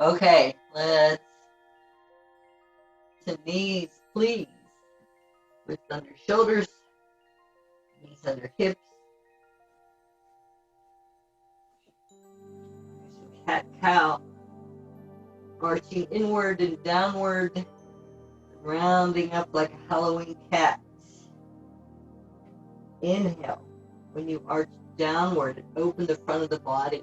Okay, let's to knees, please. Lift under shoulders, knees under hips. Do some cat-cow, arching inward and downward, rounding up like a Halloween cat. Inhale. When you arch downward and open the front of the body,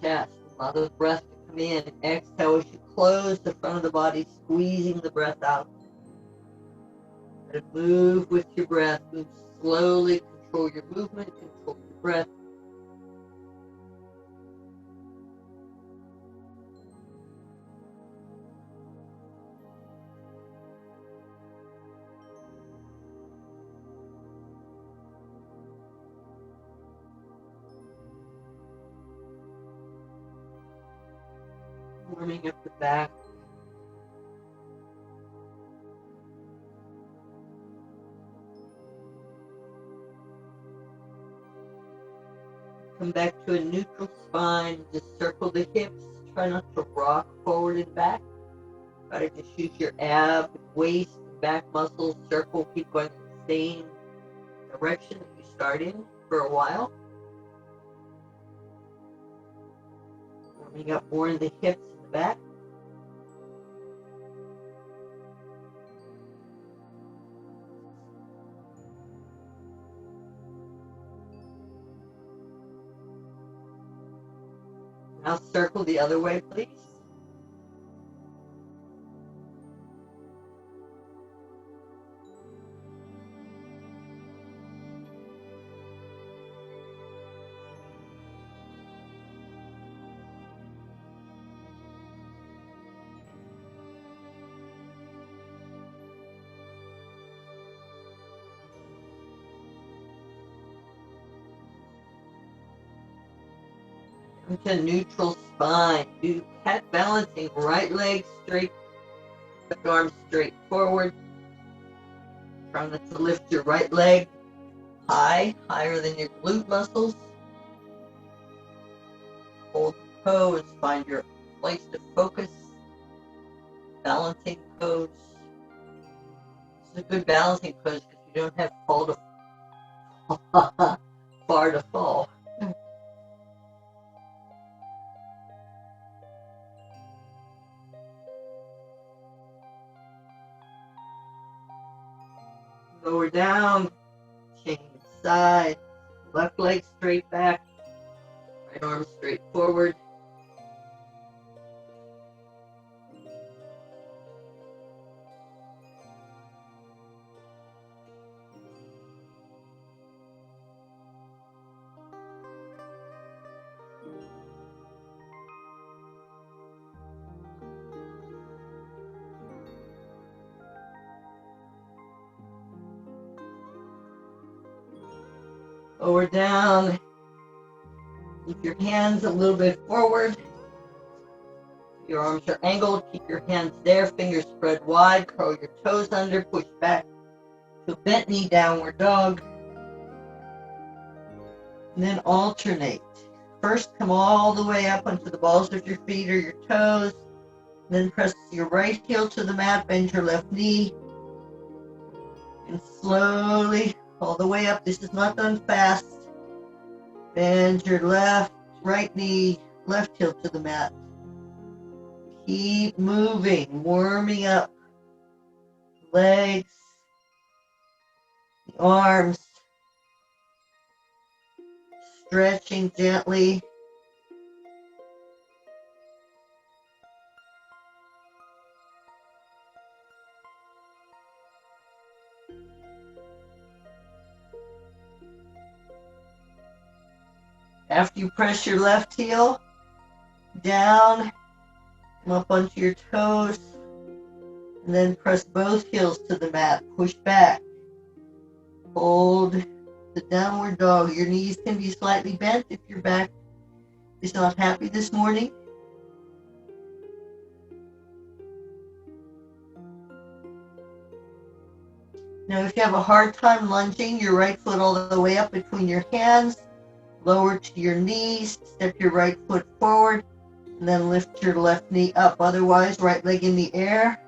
chest, allow the breath to come in. Exhale as you close the front of the body, squeezing the breath out. And move with your breath. Move slowly. Control your movement. Control your breath. Warming up the back. Come back to a neutral spine. Just circle the hips. Try not to rock forward and back. Try to just use your ab, waist, back muscles. Circle. Keep going in the same direction that you start in for a while. Warming up more in the hips and the back. Now circle the other way, please. Into neutral spine. Do cat balancing. Right leg straight, left arm straight forward. Try not to lift your right leg high, higher than your glute muscles. Hold the pose. Find your place to focus. Balancing pose. This is a good balancing pose because you don't have far to fall. Lower down, change sides, left leg straight back, right arm straight forward. Lower down. Keep your hands a little bit forward. Your arms are angled. Keep your hands there. Fingers spread wide. Curl your toes under. Push back to a bent knee, downward dog. And then alternate. First, come all the way up onto the balls of your feet or your toes. Then press your right heel to the mat. Bend your left knee. And slowly all the way up. This is not done fast. Bend your right knee, left heel to the mat. Keep moving, warming up. Legs, the arms, stretching gently. After you press your left heel down, come up onto your toes, and then press both heels to the mat. Push back. Hold the downward dog. Your knees can be slightly bent if your back is not happy this morning. Now, if you have a hard time lunging, your right foot all the way up between your hands, lower to your knees, step your right foot forward, and and then lift your left knee up. Otherwise, right leg in the air,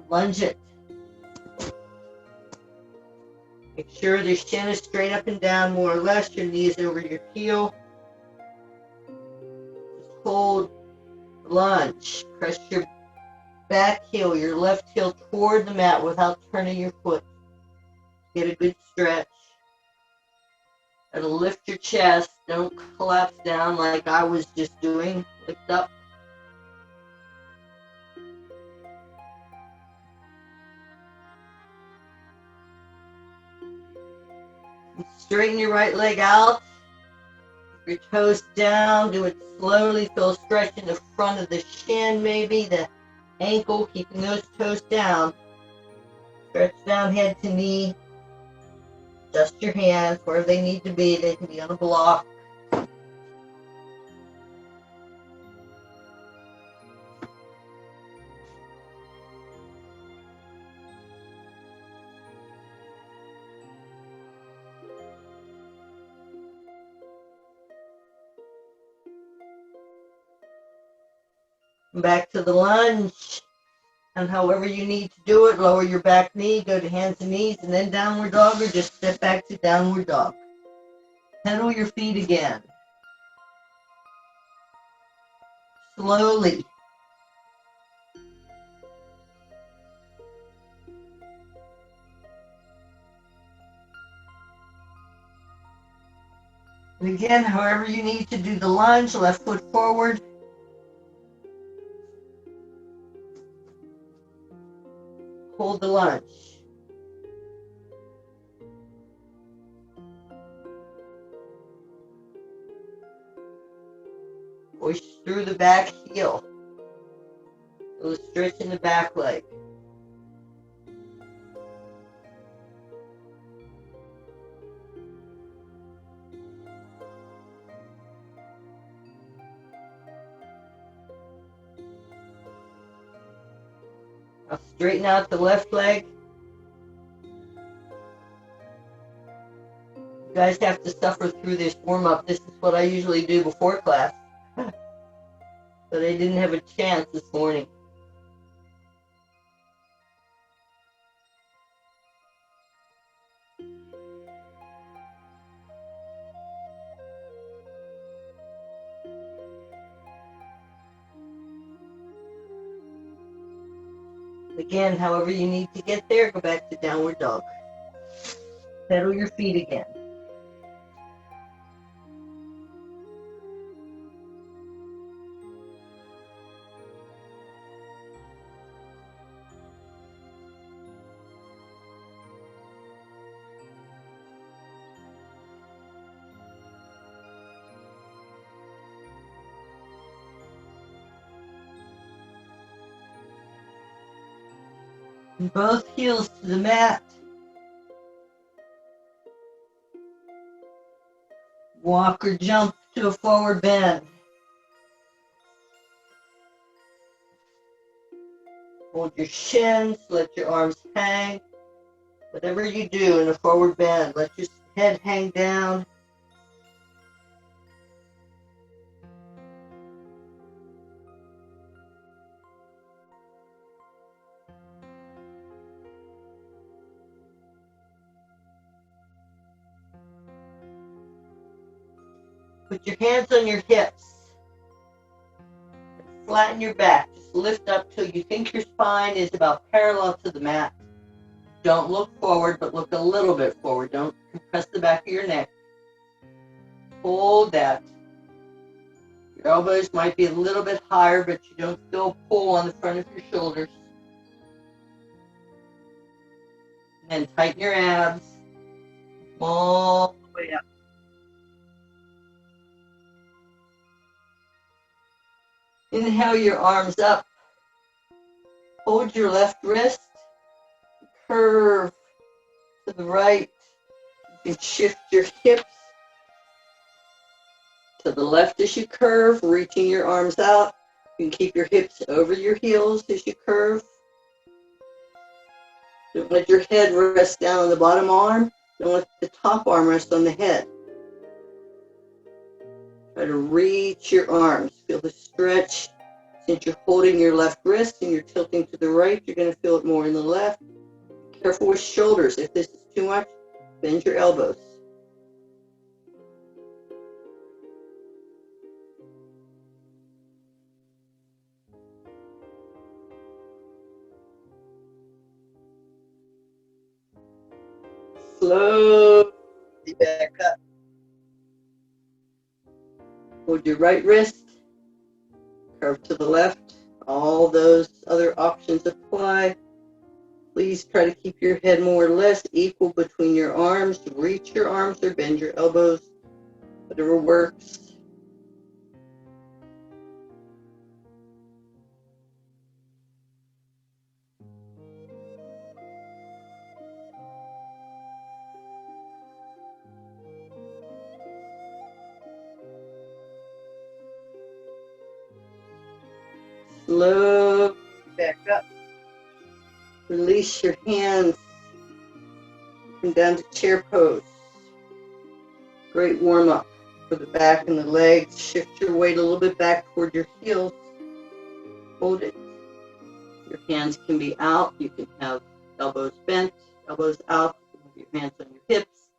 lunge it. Make sure the shin is straight up and down, more or less. Your knee is over your heel. Just hold, lunge. Press your back heel, your left heel toward the mat without turning your foot. Get a good stretch. It'll lift your chest. Don't collapse down like I was just doing. Lift up. Straighten your right leg out. Your toes down. Do it slowly. Feel a stretch in the front of the shin, maybe the ankle, keeping those toes down. Stretch down head to knee. Adjust your hands where they need to be. They can be on a block. Back to the lunge, and however you need to do it, lower your back knee, go to hands and knees, and then downward dog, or just step back to downward dog. Pedal your feet again. Slowly. And again, however you need to do the lunge, left foot forward. Hold the lunge. Push through the back heel. A little stretch in the back leg. Now straighten out the left leg. You guys have to suffer through this warm-up. This is what I usually do before class. But I didn't have a chance this morning. Again, however you need to get there, go back to downward dog. Pedal your feet again. Both heels to the mat. Walk or jump to a forward bend. Hold your shins, let your arms hang. Whatever you do in a forward bend, let your head hang down. Put your hands on your hips. Flatten your back. Just lift up till you think your spine is about parallel to the mat. Don't look forward, but look a little bit forward. Don't compress the back of your neck. Hold that. Your elbows might be a little bit higher, but you don't feel a pull on the front of your shoulders. And tighten your abs all the way up. Inhale your arms up. Hold your left wrist. Curve to the right. You can shift your hips to the left as you curve, reaching your arms out. You can keep your hips over your heels as you curve. Don't let your head rest down on the bottom arm. Don't let the top arm rest on the head. Try to reach your arms. Feel the stretch. Since you're holding your left wrist and you're tilting to the right, you're going to feel it more in the left. Careful with shoulders. If this is too much, bend your elbows. Slowly back up. Hold your right wrist, curve to the left. All those other options apply. Please try to keep your head more or less equal between your arms. Reach your arms or bend your elbows, whatever works. Slowly back up. Release your hands. Come down to chair pose. Great warm up for the back and the legs. Shift your weight a little bit back toward your heels. Hold it. Your hands can be out. You can have elbows bent, elbows out. You can have your hands on your hips.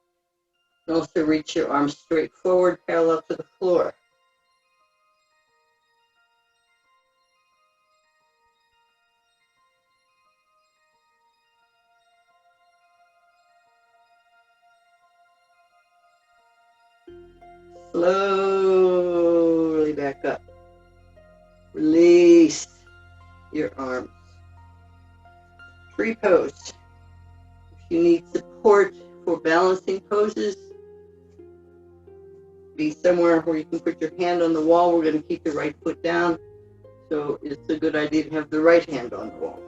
You can also reach your arms straight forward, parallel to the floor. Slowly back up. Release your arms. Tree pose. If you need support for balancing poses, be somewhere where you can put your hand on the wall. We're going to keep the right foot down, so it's a good idea to have the right hand on the wall.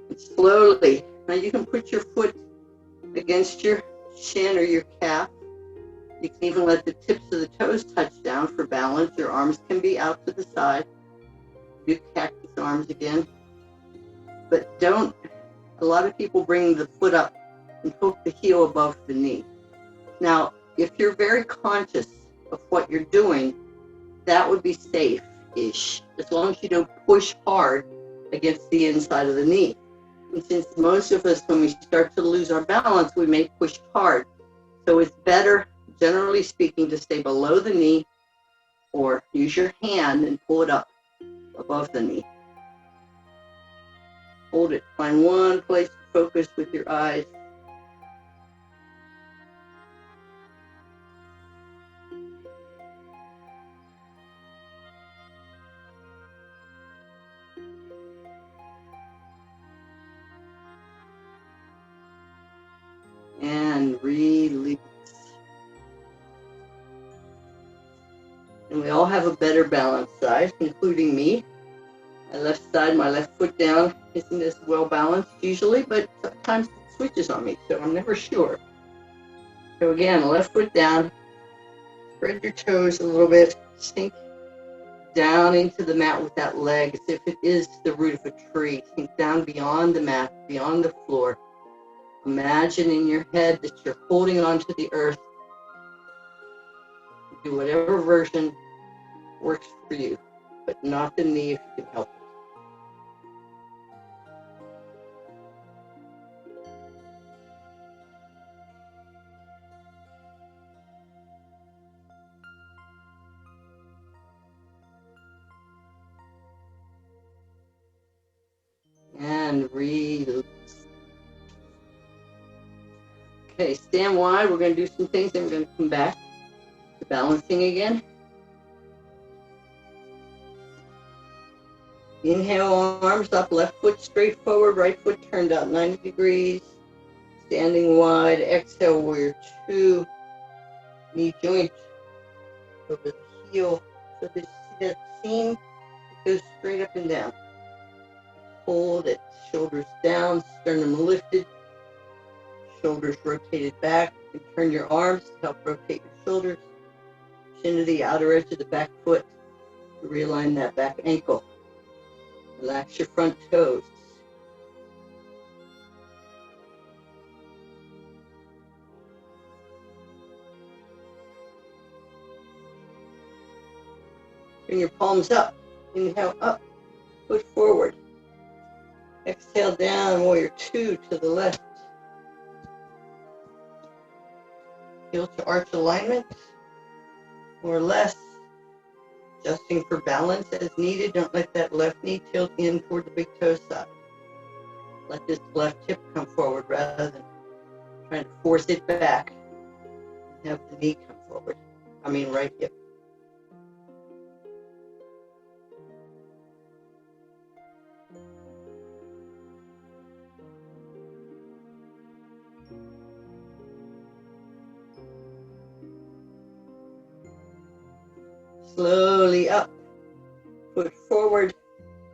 And slowly, now you can put your foot against your shin or your calf. You can even let the tips of the toes touch down for balance. Your arms can be out to the side. Do cactus arms again. But don't, a lot of people bring the foot up and hook the heel above the knee. Now, if you're very conscious of what you're doing, that would be safe-ish, as long as you don't push hard against the inside of the knee. And since most of us, when we start to lose our balance, we may push hard. So it's better, generally speaking, to stay below the knee or use your hand and pull it up above the knee. Hold it. Find one place to focus with your eyes. And release. And we all have a better balance side, including me. My left side, my left foot down, isn't as well balanced usually, but sometimes it switches on me, so I'm never sure. So again, left foot down, spread your toes a little bit, sink down into the mat with that leg as if it is the root of a tree. Sink down beyond the mat, beyond the floor. Imagine in your head that you're holding on to the earth. Do whatever version works for you, but not the knee if you can help it. And release. Okay, stand wide. We're going to do some things, then we're going to come back to balancing again. Inhale, arms up, left foot straight forward, right foot turned out 90 degrees. Standing wide. Exhale, warrior two. Knee joint over the heel. So this, see that seam? It goes straight up and down. Hold it. Shoulders down, sternum lifted. Shoulders rotated back. You can turn your arms to help rotate your shoulders. Chin to the outer edge of the back foot to realign that back ankle. Relax your front toes. Bring your palms up. Inhale up, foot forward. Exhale down, warrior two to the left. Heel to arch alignment, or less. Adjusting for balance as needed. Don't let that left knee tilt in toward the big toe side. Let this left hip come forward rather than trying to force it back and have the knee come forward. Right hip. Slowly up, foot forward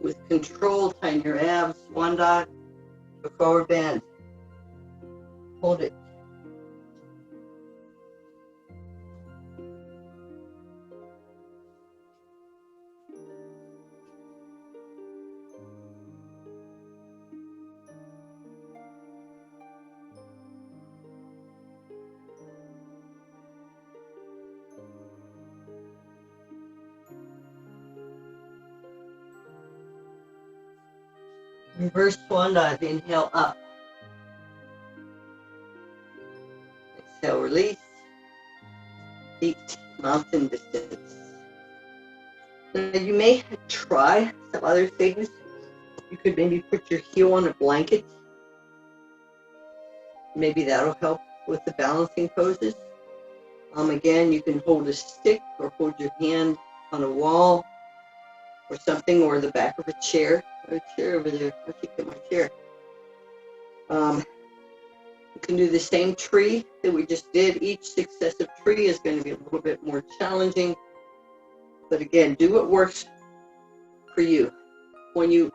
with control, tighten your abs, swan dive, to forward bend. Hold it. Reverse swan dive, inhale up. Exhale, release. Feet, mountain distance. Now you may try some other things. You could maybe put your heel on a blanket. Maybe that'll help with the balancing poses. Again, you can hold a stick or hold your hand on a wall or something, or the back of a chair. A chair over there. Let's get my chair. You can do the same tree that we just did. Each successive tree is going to be a little bit more challenging. But again, do what works for you. When you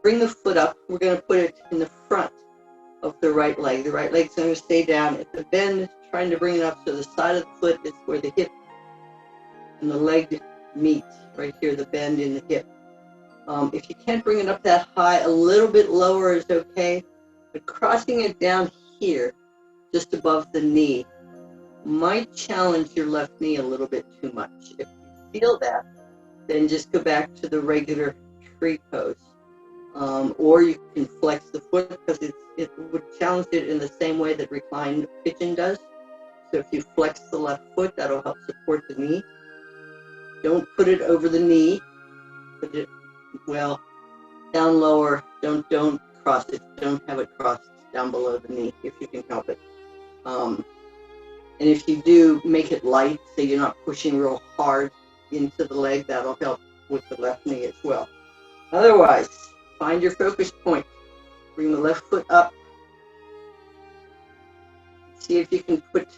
bring the foot up, we're going to put it in the front of the right leg. The right leg's going to stay down. At the bend, trying to bring it up so the side of the foot is where the hip and the leg meet. Right here, the bend in the hip. If you can't bring it up that high, a little bit lower is okay. But crossing it down here, just above the knee, might challenge your left knee a little bit too much. If you feel that, then just go back to the regular tree pose. Or you can flex the foot because it would challenge it in the same way that reclined pigeon does. So if you flex the left foot, that'll help support the knee. Don't put it over the knee. Put it, down lower. Don't cross it. Don't have it crossed down below the knee if you can help it. And if you do, make it light so you're not pushing real hard into the leg. That'll help with the left knee as well. Otherwise, find your focus point. Bring the left foot up. See if you can put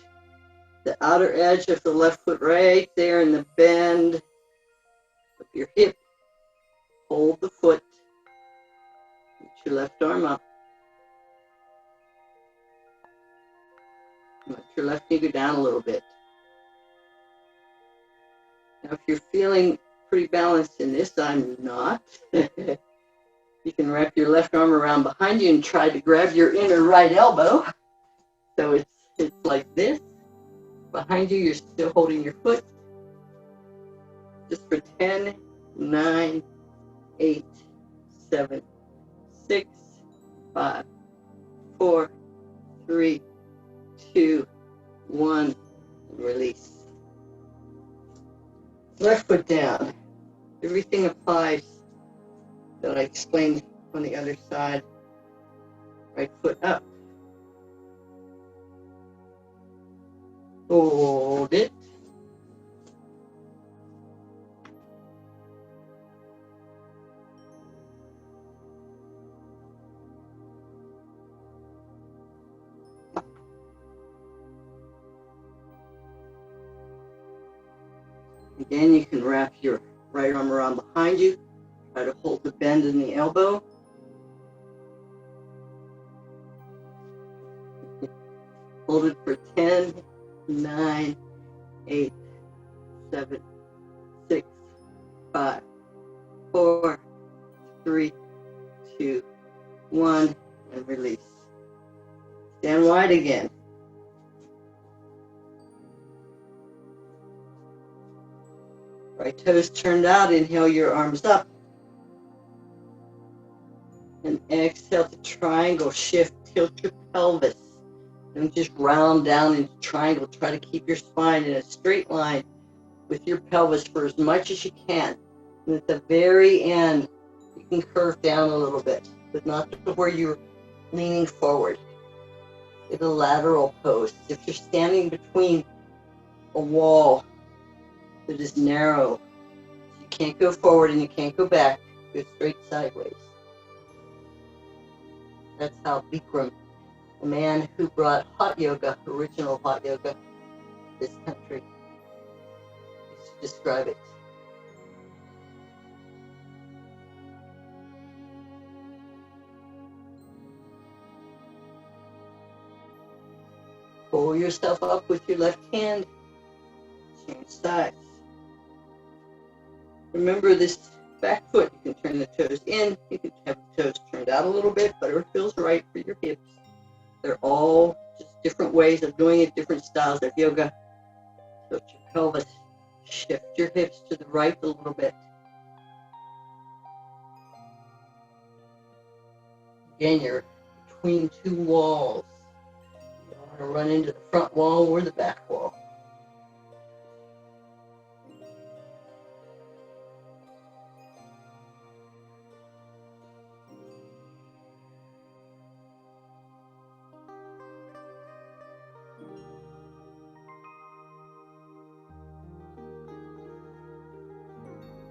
the outer edge of the left foot right there in the bend of your hip. Hold the foot. Put your left arm up. Let your left knee go down a little bit. Now, if you're feeling pretty balanced in this, I'm not. You can wrap your left arm around behind you and try to grab your inner right elbow. So it's like this. Behind you, you're still holding your foot. Just for 10, 9, 8, 7, 6, 5, 4, 3, 2, 1, and release. Left foot down. Everything applies that I explained on the other side. Right foot up. Hold it. Again, you can wrap your right arm around behind you. Try to hold the bend in the elbow. Hold it for 10, 9, 8, 7, 6, 5, 4, 3, 2, 1, and release. Stand wide again. Right toes turned out. Inhale your arms up. And exhale to triangle. Shift, tilt your pelvis. Don't just round down into triangle. Try to keep your spine in a straight line with your pelvis for as much as you can. And at the very end, you can curve down a little bit, but not to where you're leaning forward. In a lateral pose. If you're standing between a wall that is narrow, you can't go forward and you can't go back, go straight sideways. That's how Bikram, the man who brought hot yoga, original hot yoga, to this country, used to describe it. Pull yourself up with your left hand, change sides. Remember this back foot, you can turn the toes in, you can have the toes turned out a little bit, whatever feels right for your hips. They're all just different ways of doing it, different styles of yoga. Tilt your pelvis, shift your hips to the right a little bit. Again, you're between two walls. You don't want to run into the front wall or the back wall.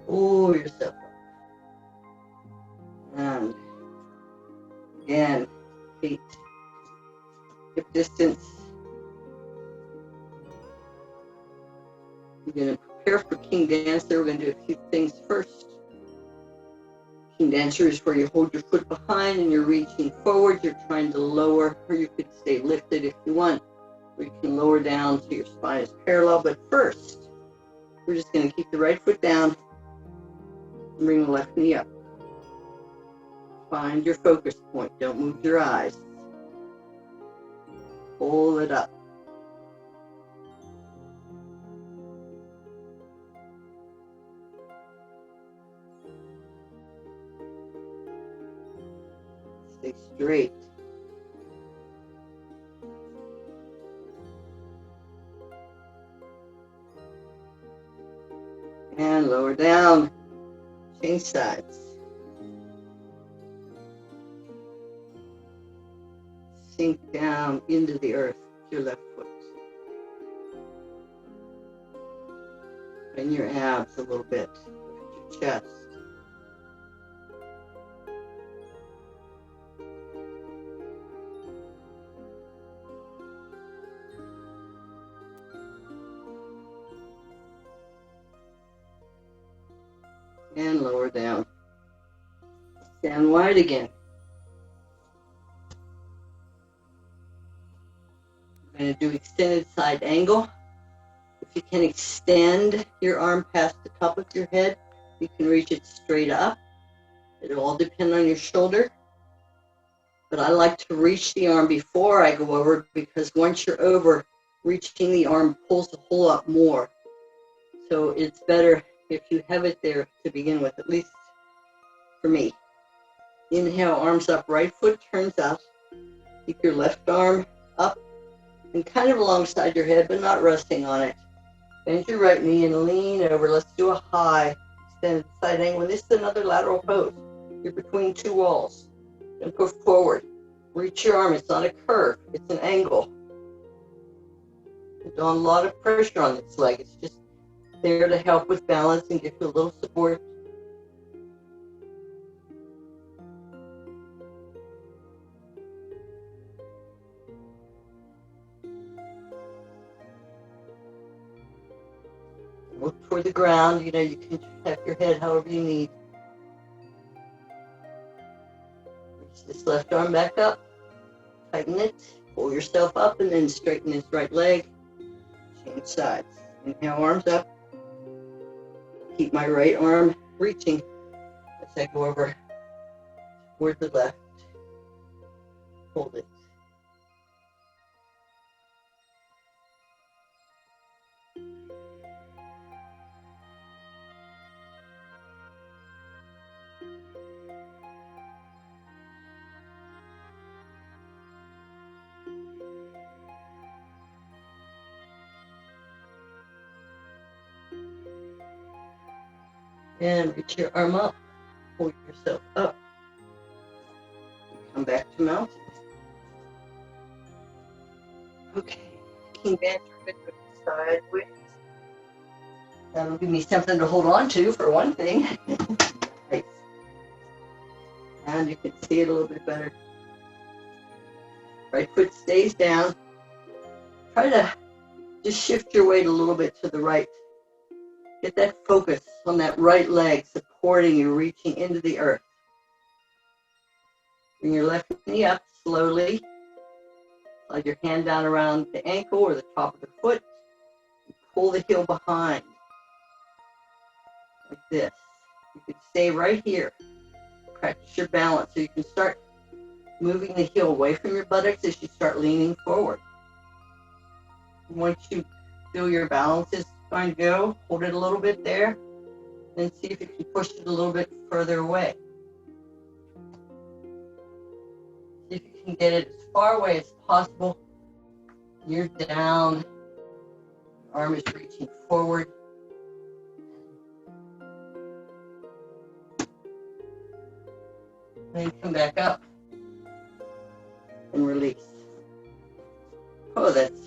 Pull yourself up. And again, feet hip distance. You're going to prepare for King Dancer. We're going to do a few things first. King Dancer is where you hold your foot behind and you're reaching forward. You're trying to lower, or you could stay lifted if you want. Or you can lower down so your spine is parallel. But first, we're just going to keep the right foot down and bring the left knee up. Find your focus point. Don't move your eyes. Pull it up. Stay straight. And lower down. Change sides. Sink down into the earth with your left foot. Bend your abs a little bit. Lift your chest. And lower down. Stand wide again. We're going to do extended side angle. If you can extend your arm past the top of your head, you can reach it straight up. It'll all depend on your shoulder. But I like to reach the arm before I go over, because once you're over, reaching the arm pulls a whole lot more. So it's better if you have it there to begin with, at least for me. Inhale, arms up, right foot turns out. Keep your left arm up and kind of alongside your head, but not resting on it. Bend your right knee and lean over. Let's do a high extended side angle. This is another lateral pose. You're between two walls. Don't go forward. Reach your arm. It's not a curve. It's an angle. There's not a lot of pressure on this leg. It's just there to help with balance and give you a little support. Look toward the ground. You know, you can have your head however you need. Reach this left arm back up. Tighten it. Pull yourself up and then straighten this right leg. Change sides. Inhale, arms up. Keep my right arm reaching as I go over toward the left. Hold it. And reach your arm up. Pull yourself up. Come back to mountain. Okay. King Banjo sideways. That'll give me something to hold on to for one thing. Right. And you can see it a little bit better. Right foot stays down. Try to just shift your weight a little bit to the right. Get that focus on that right leg supporting you, reaching into the earth. Bring your left knee up slowly. Slide your hand down around the ankle or the top of the foot. Pull the heel behind. Like this. You can stay right here. Practice your balance so you can start moving the heel away from your buttocks as you start leaning forward. Once you feel your balance is going to go, hold it a little bit there, and see if you can push it a little bit further away. See if you can get it as far away as possible. You're down. Your arm is reaching forward. Then come back up and release. Oh, that's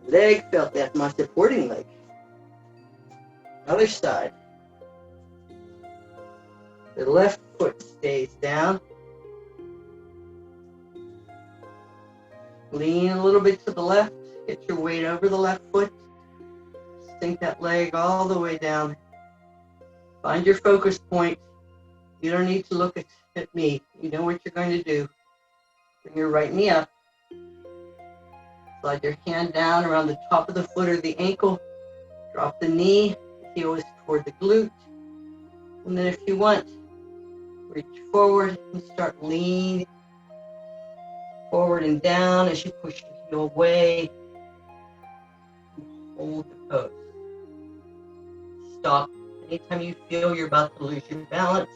my leg, felt that, my supporting leg. Other side. The left foot stays down. Lean a little bit to the left. Get your weight over the left foot. Sink that leg all the way down. Find your focus point. You don't need to look at me. You know what you're going to do. Bring your right knee up. Slide your hand down around the top of the foot or the ankle. Drop the knee. Heel is toward the glute. And then if you want, reach forward and start leaning forward and down as you push the heel away. Hold the pose. Stop anytime you feel you're about to lose your balance.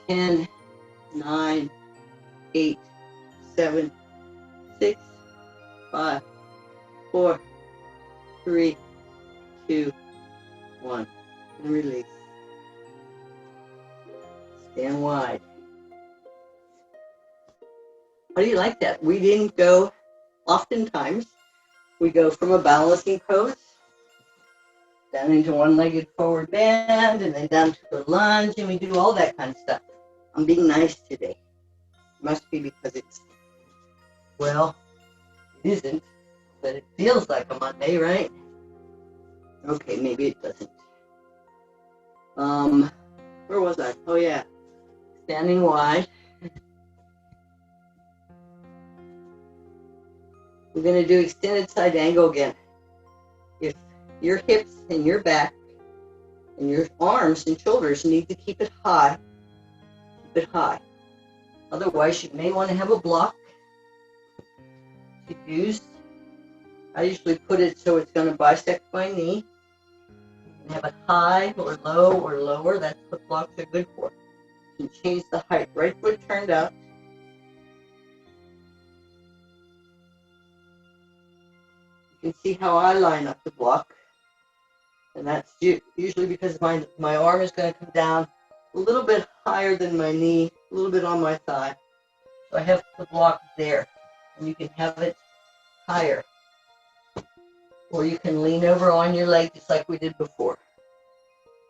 10, 9, 8, 7, 6, 5, 4, 3, 2, 1. And release. Stand wide. How do you like that? We didn't go, oftentimes, we go from a balancing pose down into one-legged forward bend and then down to the lunge, and we do all that kind of stuff. I'm being nice today. Must be because it's, well, it isn't, but it feels like a Monday, right? Okay, maybe it doesn't. Where was I? Oh yeah, standing wide. We're going to do extended side angle again. If your hips and your back and your arms and shoulders need to keep it high, keep it high. Otherwise, you may want to have a block to use. I usually put it so it's going to bisect my knee. You can have it high or low or lower. That's what blocks are good for. You can change the height. Right foot turned out. You can see how I line up the block. And that's usually because my arm is going to come down a little bit higher than my knee, a little bit on my thigh. So I have the block there. And you can have it higher. Or you can lean over on your leg just like we did before.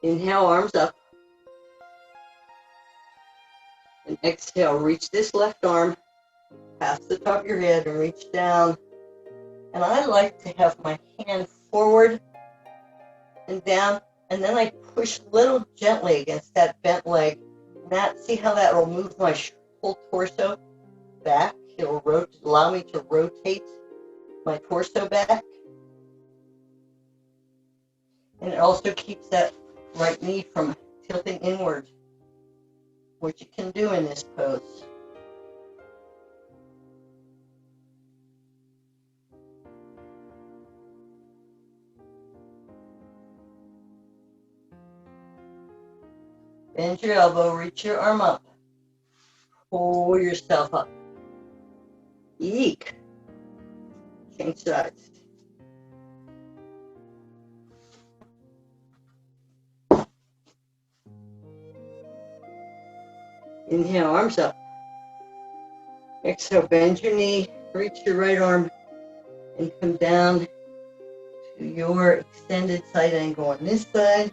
Inhale, arms up. And exhale, reach this left arm past the top of your head and reach down. And I like to have my hand forward and down, and then I push a little gently against that bent leg. And see how that will move my whole torso back? It'll allow me to rotate my torso back. And it also keeps that right knee from tilting inward, which you can do in this pose. Bend your elbow, reach your arm up. Pull yourself up. Eek. Change sides. Inhale, arms up. Exhale, bend your knee, reach your right arm, and come down to your extended side angle on this side.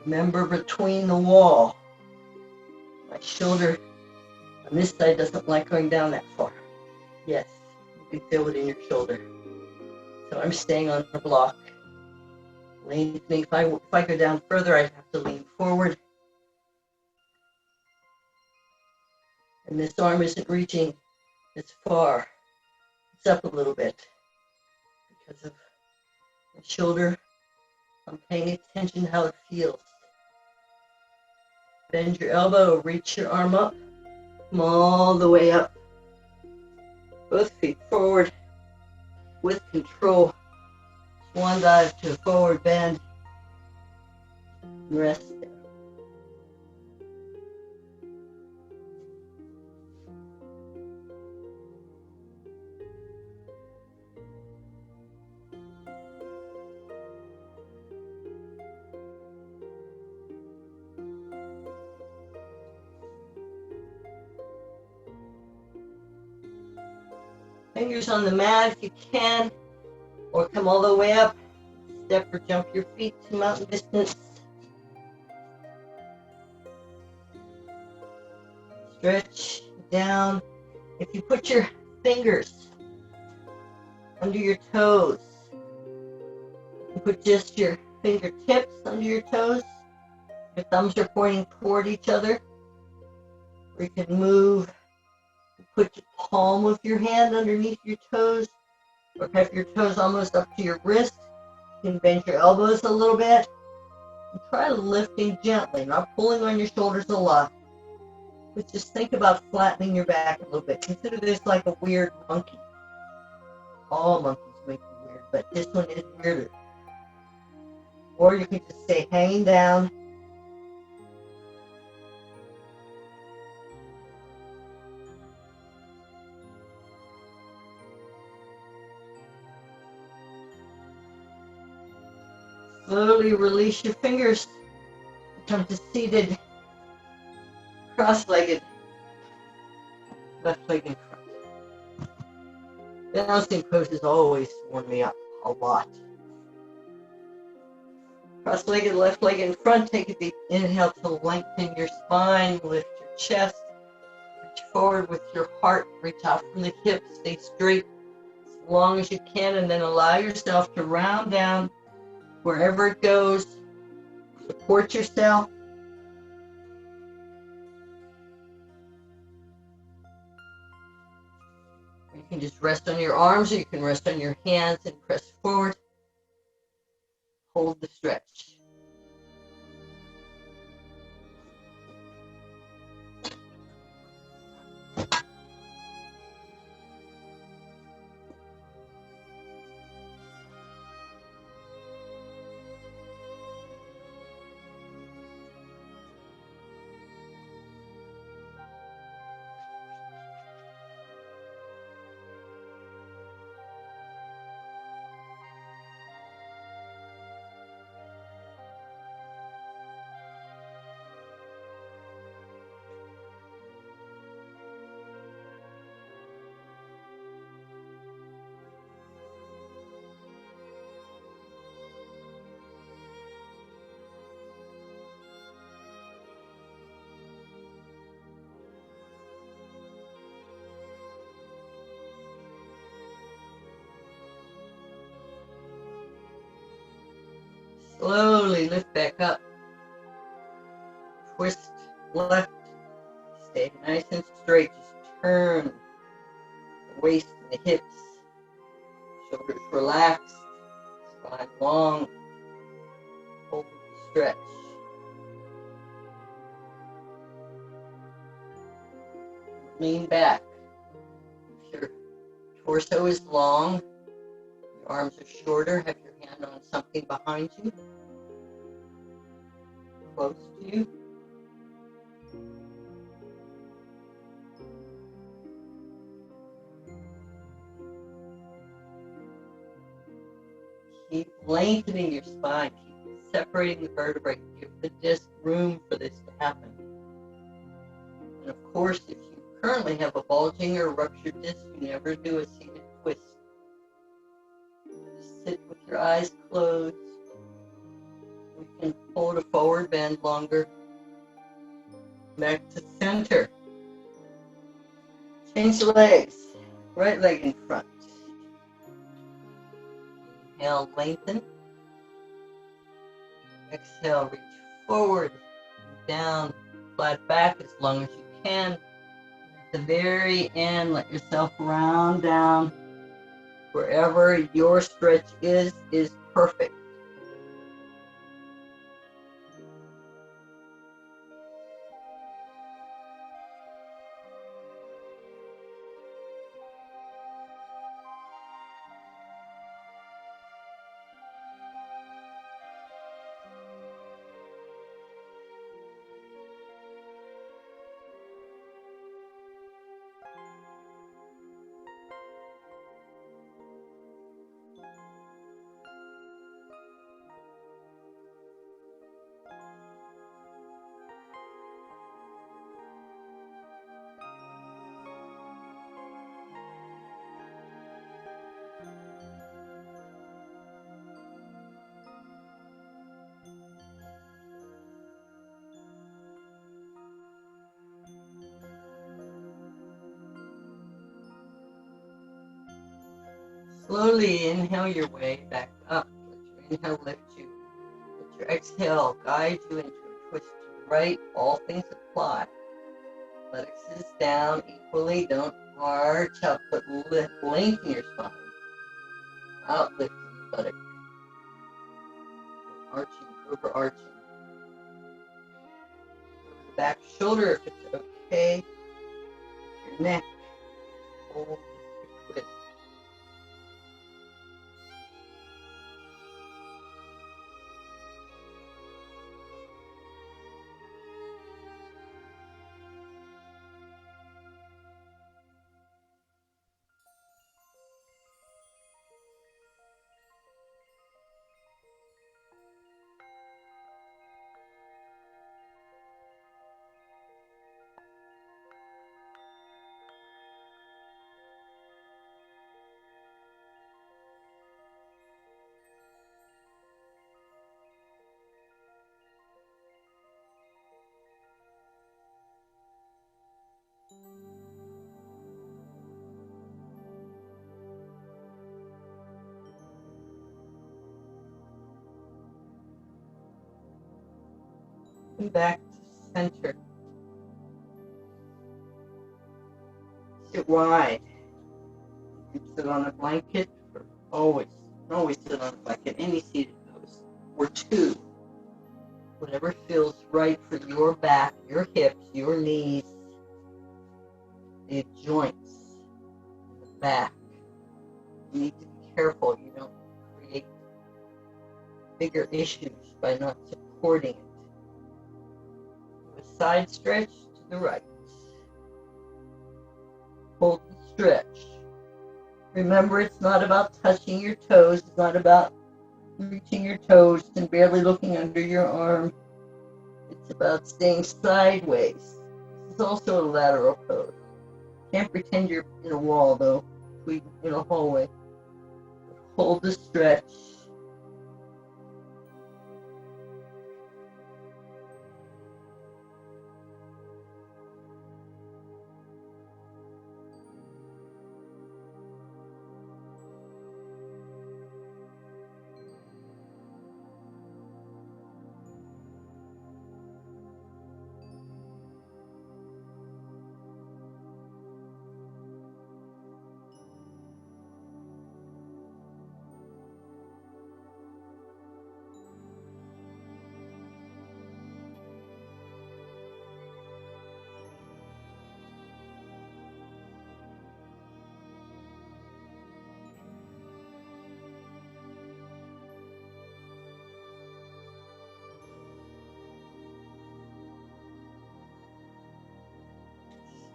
Remember, between the wall, my shoulder on this side doesn't like going down that far. Yes, you can feel it in your shoulder. So I'm staying on the block. Lengthening. If I go down further, I'd have to lean forward. And this arm isn't reaching as far. It's up a little bit because of the shoulder. I'm paying attention to how it feels. Bend your elbow, reach your arm up, come all the way up. Both feet forward with control. Swan dive to a forward bend. Rest there. Fingers on the mat if you can, or come all the way up. Step or jump your feet to mountain distance. Stretch down. If you put your fingers under your toes, you put just your fingertips under your toes. Your thumbs are pointing toward each other. Or you can move. Put the palm of your hand underneath your toes, or have your toes almost up to your wrist. You can bend your elbows a little bit. And try lifting gently, not pulling on your shoulders a lot. But just think about flattening your back a little bit. Consider this like a weird monkey. All monkeys make you weird, but this one is weirder. Or you can just stay hanging down. Slowly release your fingers. Come to seated, cross-legged, left leg in front. Balancing poses always warm me up a lot. Cross-legged, left leg in front. Take a deep inhale to lengthen your spine, lift your chest, reach forward with your heart, reach out from the hips, stay straight as long as you can, and then allow yourself to round down wherever it goes. Support yourself. You can just rest on your arms, or you can rest on your hands and press forward. Hold the stretch. Slowly lift back up. Twist left. Stay nice and straight. Just turn the waist and the hips. Shoulders relaxed. Spine long. Hold the stretch. Lean back. If your torso is long, your arms are shorter, have your hand on something behind you, close to you. Keep lengthening your spine. Keep separating the vertebrae. Give the disc room for this to happen. And of course, if you currently have a bulging or ruptured disc, you never do a seated twist. Just sit with your eyes closed. We can hold a forward bend longer. Back to center. Change the legs. Right leg in front. Inhale, lengthen. Exhale, reach forward and down, flat back as long as you can. At the very end, let yourself round down. Wherever your stretch is perfect. Slowly inhale your way back up. Let your inhale lift you. Let your exhale guide you into a twist to the right. All things apply. Buttocks is down equally. Don't arch up, but lengthen your spine. Out lifting the buttock. Arching, overarching. The back shoulder if it's okay. Your neck. Hold your twist. And back to center. Sit wide. You can sit on a blanket or always sit on a blanket. Any seated pose. Or two. Whatever feels right for your back, your hips, your knees, the joints, the back. You need to be careful you don't create bigger issues by not supporting it. A side stretch to the right. Hold the stretch. Remember, it's not about touching your toes. It's not about reaching your toes and barely looking under your arm. It's about staying sideways. This is also a lateral pose. Can't pretend you're in a wall, though. In a hallway. Hold the stretch.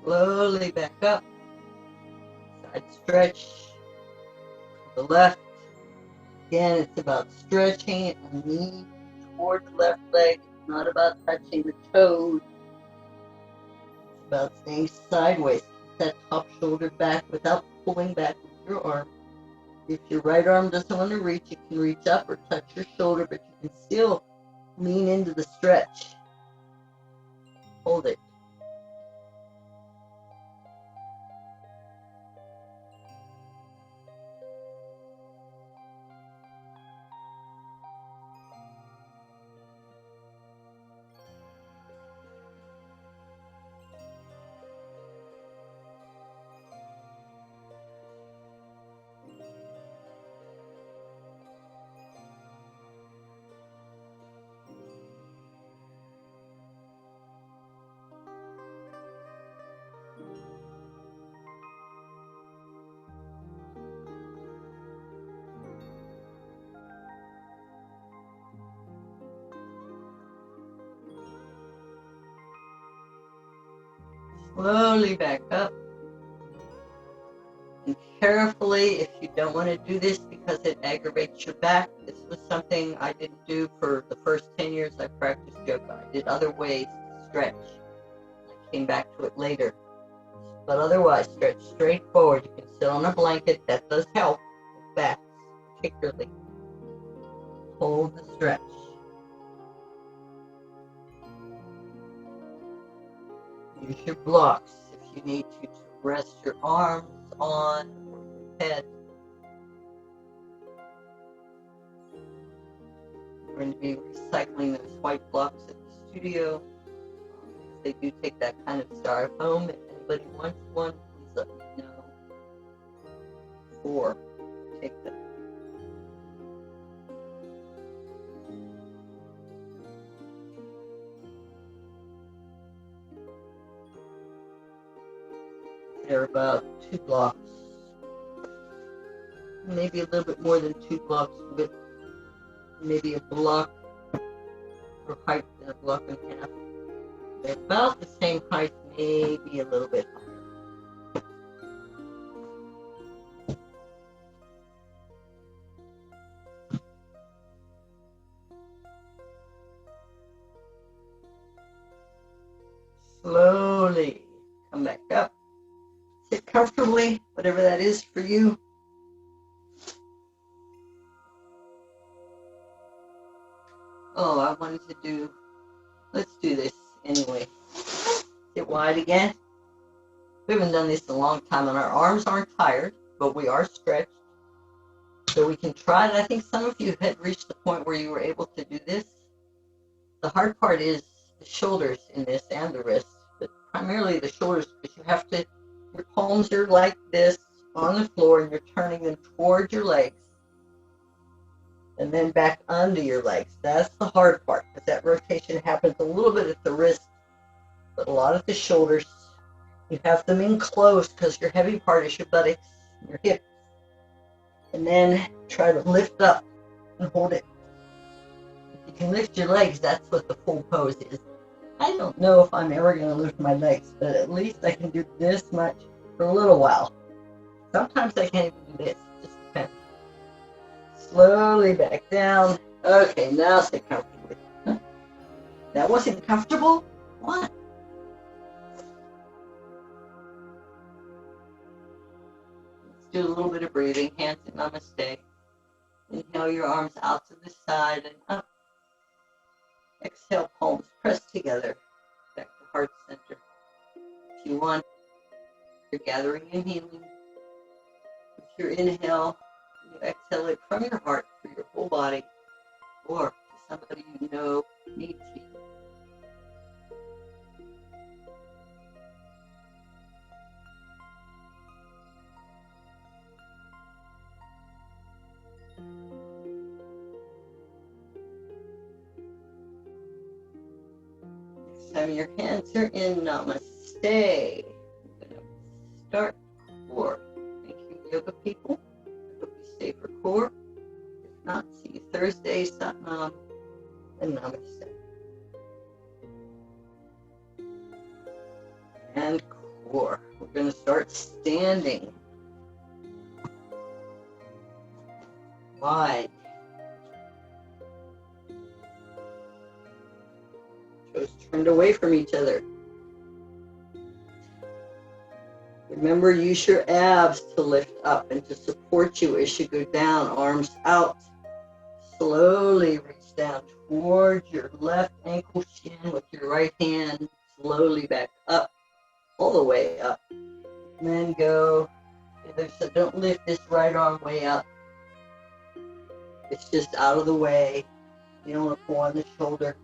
Slowly back up. Side stretch to the left. Again, it's about stretching a knee toward the left leg. It's not about touching the toes. It's about staying sideways. Keep that top shoulder back without pulling back with your arm. If your right arm doesn't want to reach, it can reach up or touch your shoulder, but you can still lean into the stretch. Hold it. Slowly back up. And carefully, if you don't want to do this because it aggravates your back, this was something I didn't do for the first 10 years I practiced yoga. I did other ways to stretch. I came back to it later. But otherwise, stretch straight forward. You can sit on a blanket. That does help with backs, particularly. Hold the stretch. Use your blocks if you need to rest your arms on or your head. We're going to be recycling those white blocks at the studio. They do take that kind of styrofoam. If anybody wants one, please let me know. 4. Take them. They're about 2 blocks. Maybe a little bit more than 2 blocks width. Maybe a block or height and a block and a half. They're about the same height, maybe a little bit higher. Slowly come back up. Sit comfortably, whatever that is for you. Oh, I wanted to do, let's do this anyway. Sit wide again. We haven't done this in a long time, and our arms aren't tired, but we are stretched. So we can try it. I think some of you had reached the point where you were able to do this. The hard part is the shoulders in this and the wrists, but primarily the shoulders, because you have to, your palms are like this on the floor, and you're turning them towards your legs and then back under your legs. That's the hard part, because that rotation happens a little bit at the wrist, but a lot at the shoulders. You have them in close because your heavy part is your buttocks and your hips. And then try to lift up and hold it. If you can lift your legs, that's what the full pose is. I don't know if I'm ever going to lift my legs, but at least I can do this much for a little while. Sometimes I can't even do this. It just depends. Slowly back down. Okay, now sit comfortably. That wasn't comfortable? What? Do a little bit of breathing, hands in namaste. Inhale your arms out to the side and up. Exhale, palms press together, back to heart center. If you want, you're gathering and healing. With your inhale, you exhale it from your heart through your whole body, or to somebody you know needs healing. Time your hands are in namaste. I'm going to start core. Thank you, yoga people. I hope you stay for core. If not, see you Thursday, Satnam, and namaste. And core. We're going to start standing. Wide. turned away from each other. Remember, use your abs to lift up and to support you as you go down, arms out. Slowly reach down towards your left ankle shin with your right hand, slowly back up, all the way up. And then go, so don't lift this right arm way up. It's just out of the way. You don't want to pull on the shoulder.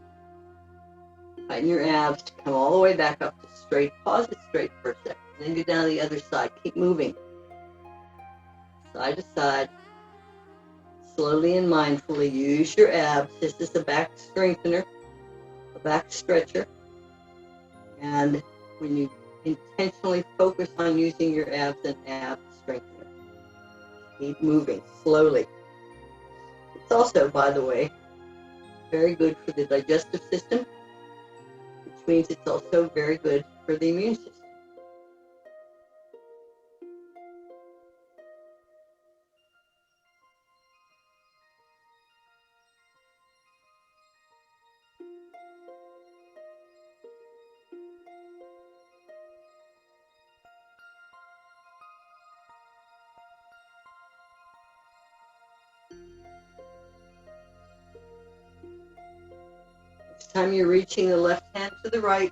Tighten your abs to come all the way back up to straight. Pause it straight for a second. Then go down the other side. Keep moving. Side to side. Slowly and mindfully use your abs. This is a back strengthener, a back stretcher. And when you intentionally focus on using your abs and ab strengthener, keep moving slowly. It's also, by the way, very good for the digestive system, which means it's also very good for the immune system. Next time you're reaching the left hand to the right,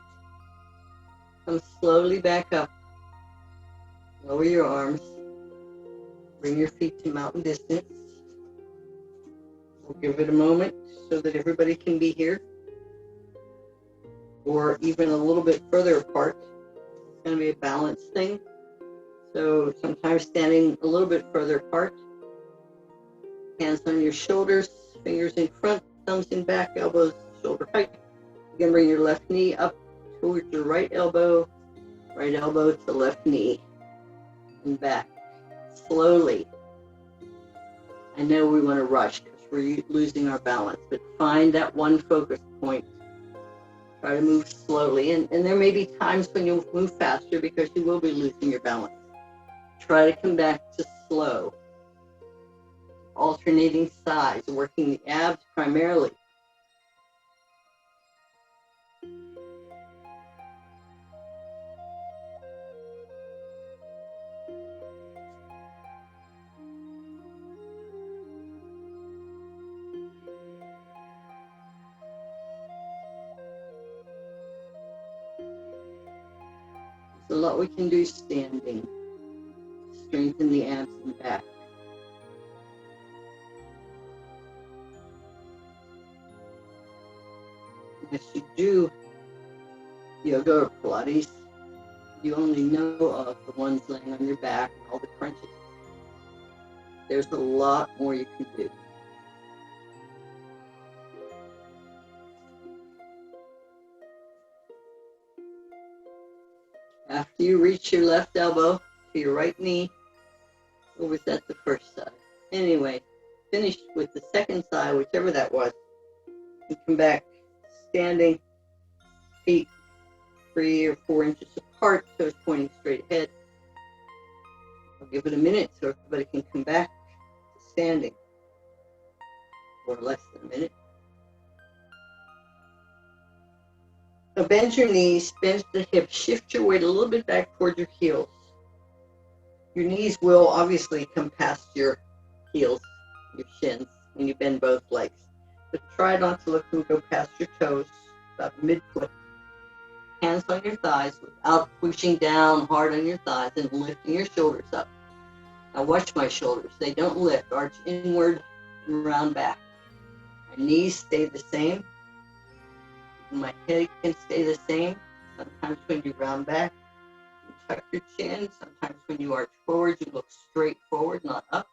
come slowly back up. Lower your arms. Bring your feet to mountain distance. We'll give it a moment so that everybody can be here, or even a little bit further apart. It's going to be a balance thing. So sometimes standing a little bit further apart. Hands on your shoulders, fingers in front, thumbs in back, elbows shoulder height. You can bring your left knee up towards your right elbow to left knee, and back. Slowly. I know we want to rush because we're losing our balance, but find that one focus point. Try to move slowly, and there may be times when you'll move faster because you will be losing your balance. Try to come back to slow. Alternating sides, working the abs primarily. There's a lot we can do standing. Strengthen the abs and back. If you do yoga or Pilates, you only know of the ones laying on your back and all the crunches. There's a lot more you can do. After you reach your left elbow to your right knee, or was that the first side? Anyway, finish with the second side, whichever that was. You come back standing, feet 3 or 4 inches apart, toes pointing straight ahead. I'll give it a minute so everybody can come back to standing, or less than a minute. Now bend your knees, bend the hips, shift your weight a little bit back toward your heels. Your knees will obviously come past your heels, your shins, when you bend both legs. But try not to let them go past your toes, about mid-foot. Hands on your thighs without pushing down hard on your thighs and lifting your shoulders up. Now watch my shoulders. They don't lift. Arch inward and round back. My knees stay the same. My head can stay the same. Sometimes when you round back, you tuck your chin. Sometimes when you arch forward, you look straight forward, not up.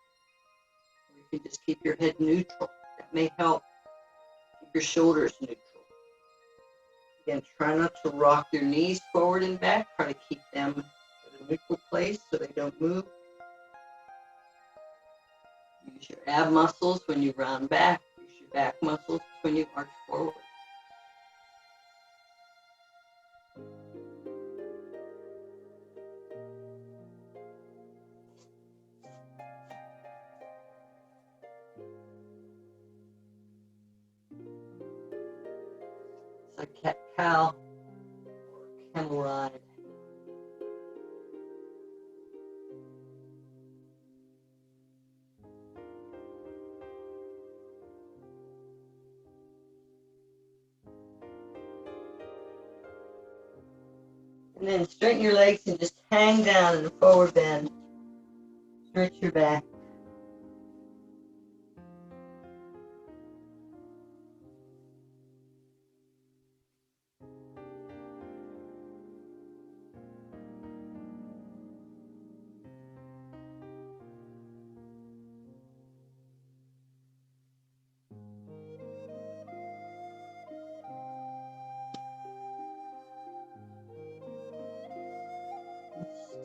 Or you can just keep your head neutral. That may help. Keep your shoulders neutral. Again, try not to rock your knees forward and back. Try to keep them at a neutral place so they don't move. Use your ab muscles when you round back. Use your back muscles when you arch forward. a cat-cow or camel ride. And then straighten your legs and just hang down in a forward bend. Stretch your back.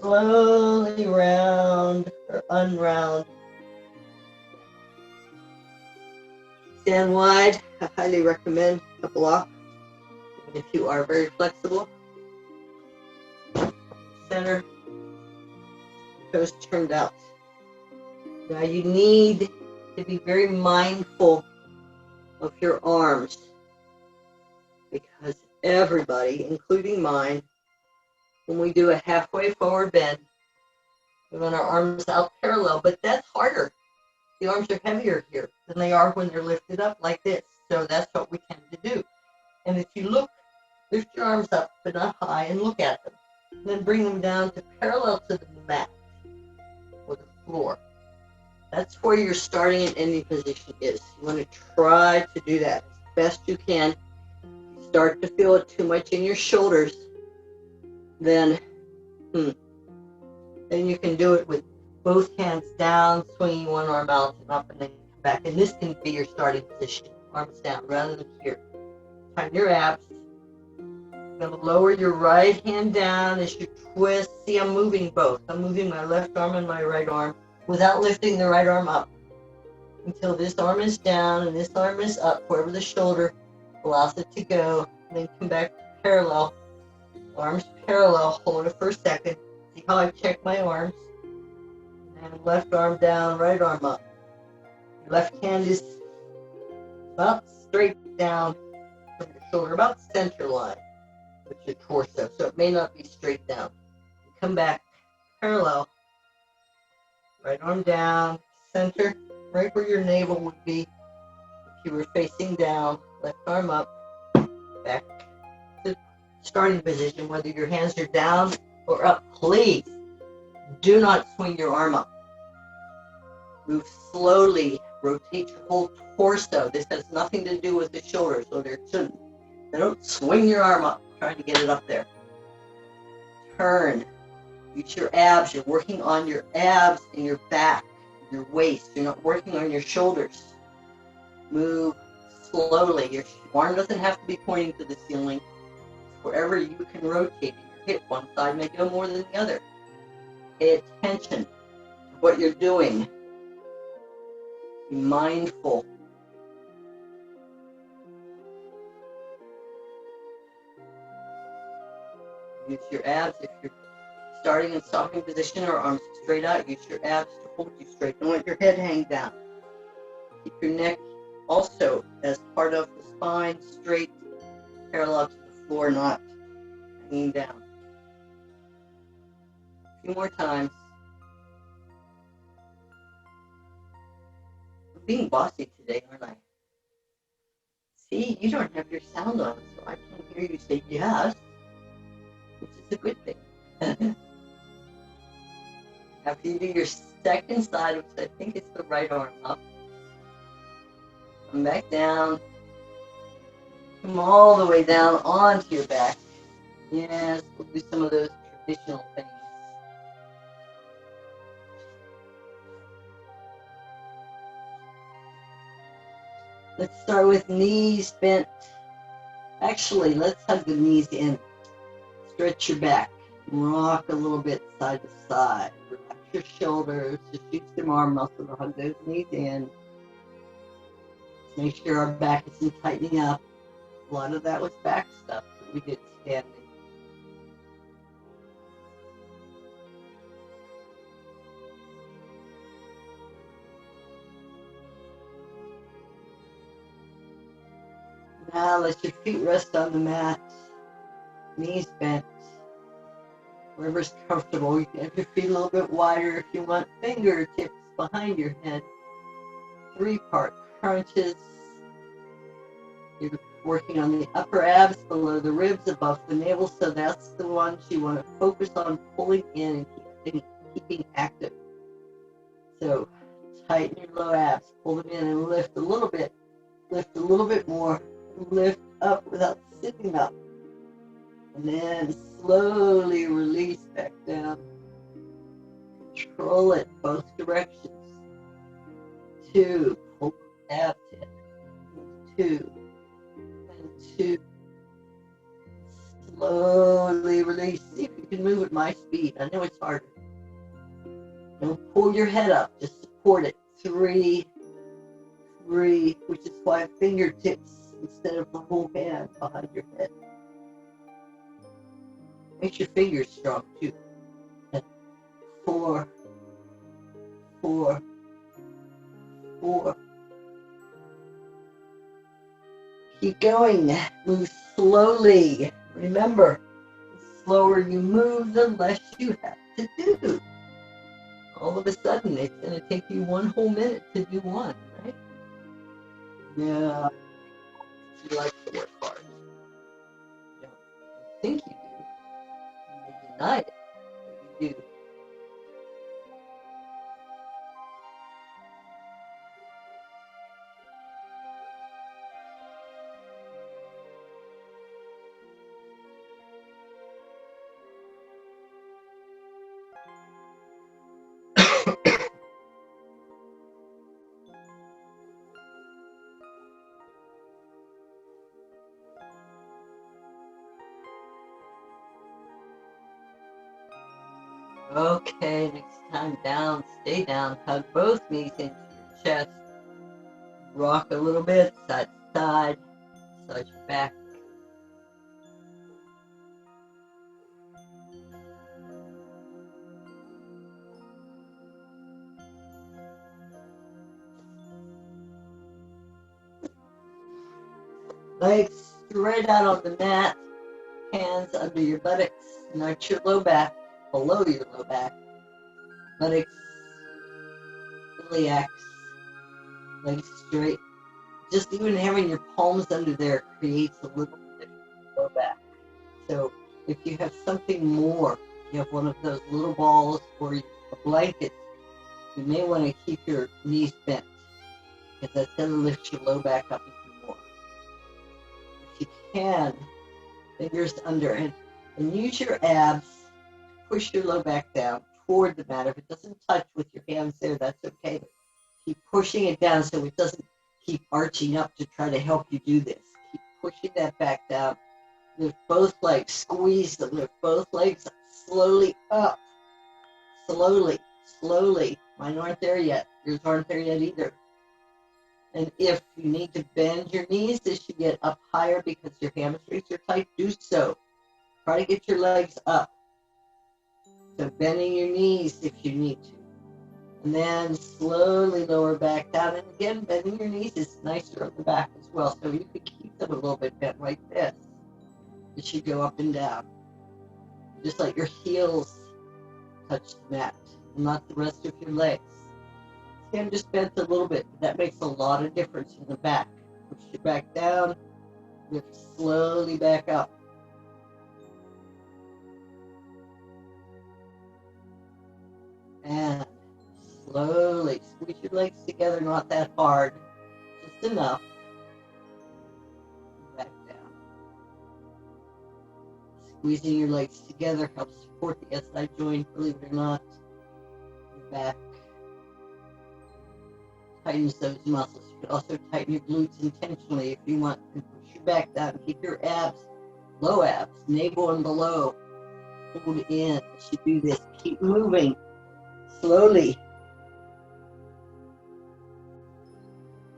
Slowly round or unround. Stand wide. I highly recommend a block, even if you are very flexible. Center, toes turned out. Now you need to be very mindful of your arms, because everybody, including mine, when we do a halfway forward bend, we want our arms out parallel, but that's harder. The arms are heavier here than they are when they're lifted up like this. So that's what we tend to do. And if you look, lift your arms up, but not high, and look at them. And then bring them down to parallel to the mat or the floor. That's where your starting and ending position is. You want to try to do that as best you can. If you start to feel it too much in your shoulders, then you can do it with both hands down, swinging one arm out and up, and then come back. And this can be your starting position. Arms down rather than here. Tighten your abs. You're going to lower your right hand down as you twist. See, I'm moving both. I'm moving my left arm and my right arm without lifting the right arm up until this arm is down and this arm is up, wherever the shoulder allows it to go. And then come back parallel. Arms parallel. Hold it for a second. See how I check my arms? And left arm down, right arm up. Your left hand is about straight down from your shoulder, about center line with your torso. So it may not be straight down. Come back parallel. Right arm down, center, right where your navel would be if you were facing down. Left arm up, back to starting position, whether your hands are down or up. Please do not swing your arm up. Move slowly. Rotate your whole torso. This has nothing to do with the shoulders, so there shouldn't. Don't swing your arm up trying to get it up there. Turn. Use your abs. You're working on your abs and your back, your waist. You're not working on your shoulders. Move slowly. Your arm doesn't have to be pointing to the ceiling. Wherever you can rotate it. Your hip, one side may go more than the other. Pay attention to what you're doing. Be mindful. Use your abs if you're starting and stopping position or arms straight out. Use your abs to hold you straight. Don't let your head hang down. Keep your neck also as part of the spine straight, parallel to the floor, not hanging down. A few more times. I'm being bossy today, aren't I? See, you don't have your sound on, so I can't hear you say yes, which is a good thing. After you do your second side, which I think is the right arm up, come back down, come all the way down onto your back. Yes, we'll do some of those traditional things. Let's start with knees bent. Actually, let's hug the knees in. Stretch your back. Rock a little bit side to side. Relax your shoulders. Just use some arm muscle to hug those knees in. Make sure our back isn't tightening up. A lot of that was back stuff that we did standing. Now let your feet rest on the mat, knees bent, wherever's comfortable. You can have your feet a little bit wider if you want. Fingertips behind your head, 3-part crunches. You're working on the upper abs below the ribs, above the navel, so that's the ones you want to focus on pulling in and keeping active. So tighten your low abs, pull them in and lift a little bit more, lift up without sitting up, and then slowly release back down. Control it both directions. 2, pull the abs in, 2, and 2. Slowly release. See if you can move at my speed. I know it's hard. Don't pull your head up, just support it. 3, which is why fingertips instead of the whole hand behind your head. Makes your fingers strong too. And 4. Keep going. Move slowly. Remember, the slower you move, the less you have to do. All of a sudden, it's going to take you 1 whole minute to do one, right? Yeah. You like to work hard. You don't think you do. You deny it, but you do. Okay, next time down, stay down, hug both knees into your chest, rock a little bit, side to side, massage your back. Legs straight out on the mat, hands under your buttocks, not your low back, below your low back. Buttocks, iliacs, legs straight. Just even having your palms under there creates a little bit of low back. So if you have something more, you have one of those little balls or a blanket, you may want to keep your knees bent because that's going to lift your low back up even more. If you can, fingers under and use your abs to push your low back down toward the mat. If it doesn't touch with your hands there, that's okay. But keep pushing it down so it doesn't keep arching up to try to help you do this. Keep pushing that back down. Lift both legs, squeeze them, lift both legs slowly up. Slowly. Mine aren't there yet. Yours aren't there yet either. And if you need to bend your knees as you get up higher because your hamstrings are tight, do so. Try to get your legs up. So bending your knees if you need to. And then slowly lower back down. And again, bending your knees is nicer on the back as well. So you can keep them a little bit bent like this as you go up and down. Just let your heels touch the mat, not the rest of your legs. See, I'm just bent a little bit. That makes a lot of difference in the back. Push your back down, lift slowly back up. And slowly squeeze your legs together, not that hard, just enough. Back down. Squeezing your legs together helps support the SI joint, believe it or not. Back. Tightens those muscles. You can also tighten your glutes intentionally if you want to push your back down. Keep your abs, low abs, navel and below. Hold in as you do this. Keep moving slowly.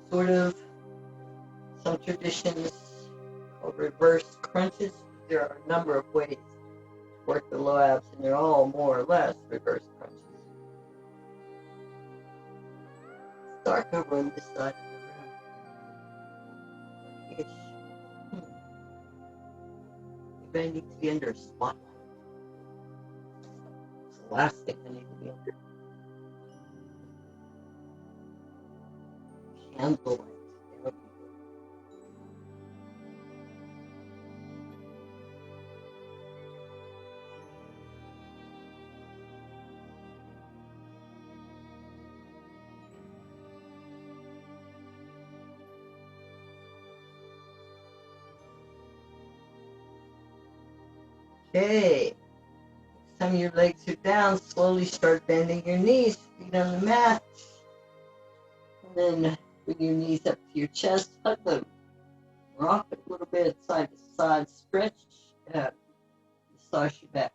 Sort of some traditions called reverse crunches. There are a number of ways to work the low abs, and they're all more or less reverse crunches. It's dark over on this side of the room. Ish. bending to be under a spotlight. It's the last thing I need to be under. Candlelight. Okay. Next time your legs are down, slowly start bending your knees, feet on the mat. And then bring your knees up to your chest, hug them. Rock it a little bit, side to side, stretch, and massage your back.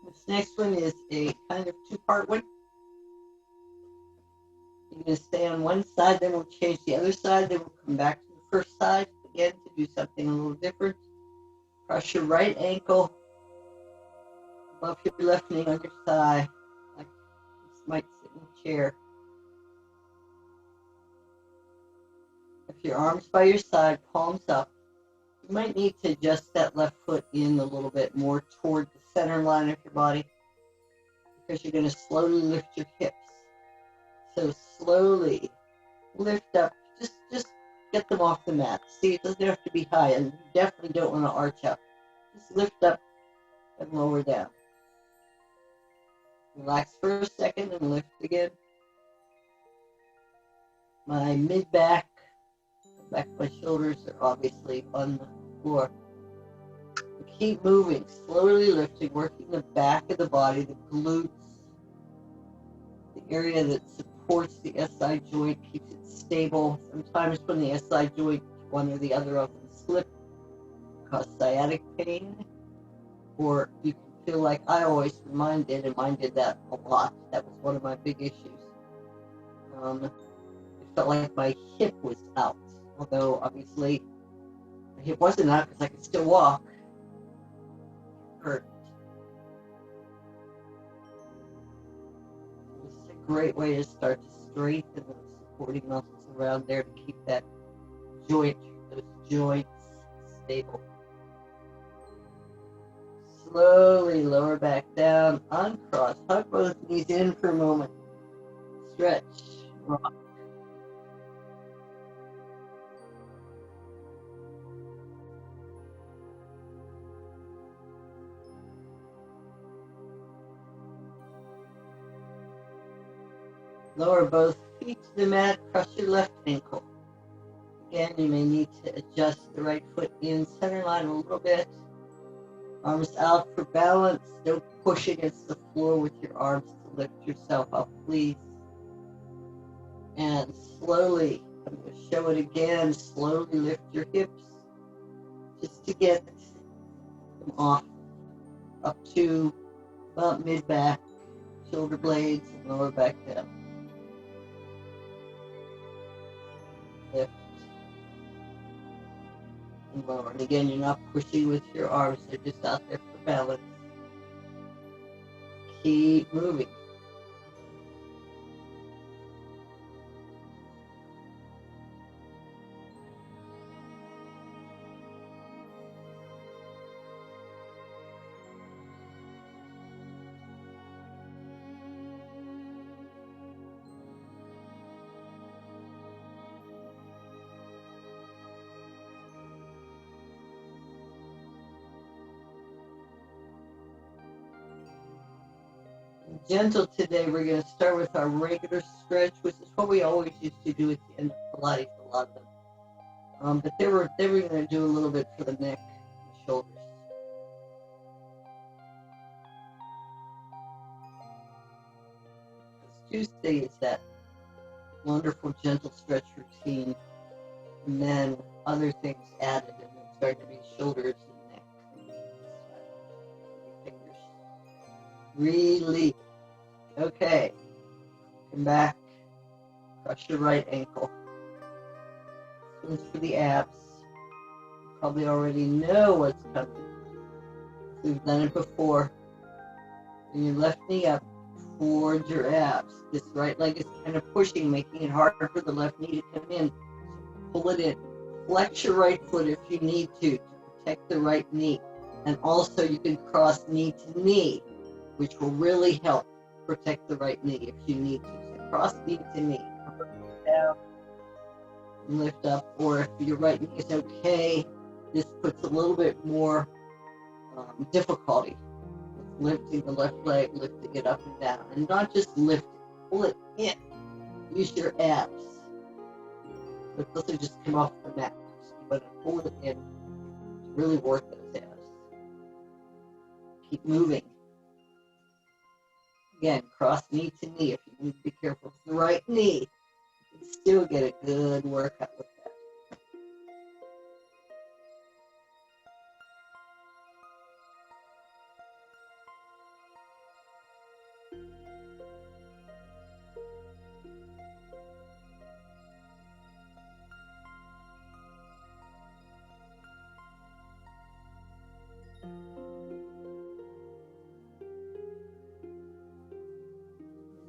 This next one is a kind of two-part one. You're going to stay on one side, then we'll change the other side, then we'll come back to the first side again to do something a little different. Cross your right ankle above your left knee on your thigh, like this might sit in a chair. If your arms by your side, palms up, you might need to adjust that left foot in a little bit more toward the center line of your body because you're going to slowly lift your hips. So slowly lift up, just get them off the mat. See, it doesn't have to be high, and you definitely don't want to arch up. Just lift up and lower down. Relax for a second and lift again. My mid-back, back of my shoulders are obviously on the floor. Keep moving, slowly lifting, working the back of the body, the glutes, the area that supports the SI joint, keeps it stable. Sometimes when the SI joint, one or the other of them slip, cause sciatic pain, or you can feel like I always mine did, and mine did that a lot. That was one of my big issues. It felt like my hip was out, although obviously my hip wasn't out because I could still walk. It hurt. This is a great way to start to strengthen those supporting muscles around there to keep that joint, those joints stable. Slowly lower back down, uncross, hug both knees in for a moment. Stretch, rock. Lower both feet to the mat, cross your left ankle. Again, you may need to adjust the right foot in center line a little bit. Arms out for balance. Don't push against the floor with your arms to lift yourself up, please. And slowly, I'm going to show it again, slowly lift your hips just to get them off up to about mid-back, shoulder blades, and lower back down. Lift and lower. And again, you're not pushing with your arms, they're just out there for balance. Keep moving. Gentle today, we're going to start with our regular stretch, which is what we always used to do at the end of Pilates, a lot of them. But they were going to do a little bit for the neck and shoulders. Tuesday is that wonderful gentle stretch routine, and then other things added, and then start to be shoulders and neck. Fingers. Release. Okay, come back, cross your right ankle. This one's for the abs. You probably already know what's coming. We've done it before. Bring your left knee up towards your abs. This right leg is kind of pushing, making it harder for the left knee to come in. So pull it in. Flex your right foot if you need to protect the right knee. And also you can cross knee to knee, which will really help protect the right knee if you need to. So cross knee to knee. Down, lift up, or if your right knee is okay, this puts a little bit more difficulty with lifting the left leg, lifting it up and down. And not just lift it, pull it in. Use your abs. It doesn't just come off the mat. But pull it in to really work those abs. Keep moving. Again, cross knee to knee. If you need to be careful with the right knee, you can still get a good workout with that.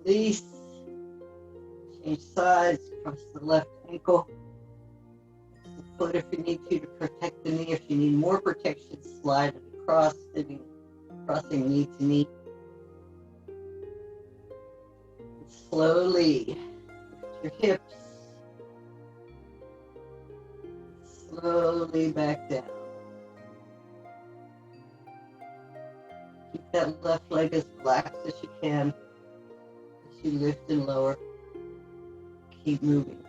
Release. Change sides. Cross the left ankle. The foot if you need to protect the knee. If you need more protection, slide it across, crossing knee to knee. And slowly lift your hips. Slowly back down. Keep that left leg as relaxed as you can. You lift and lower. Keep moving.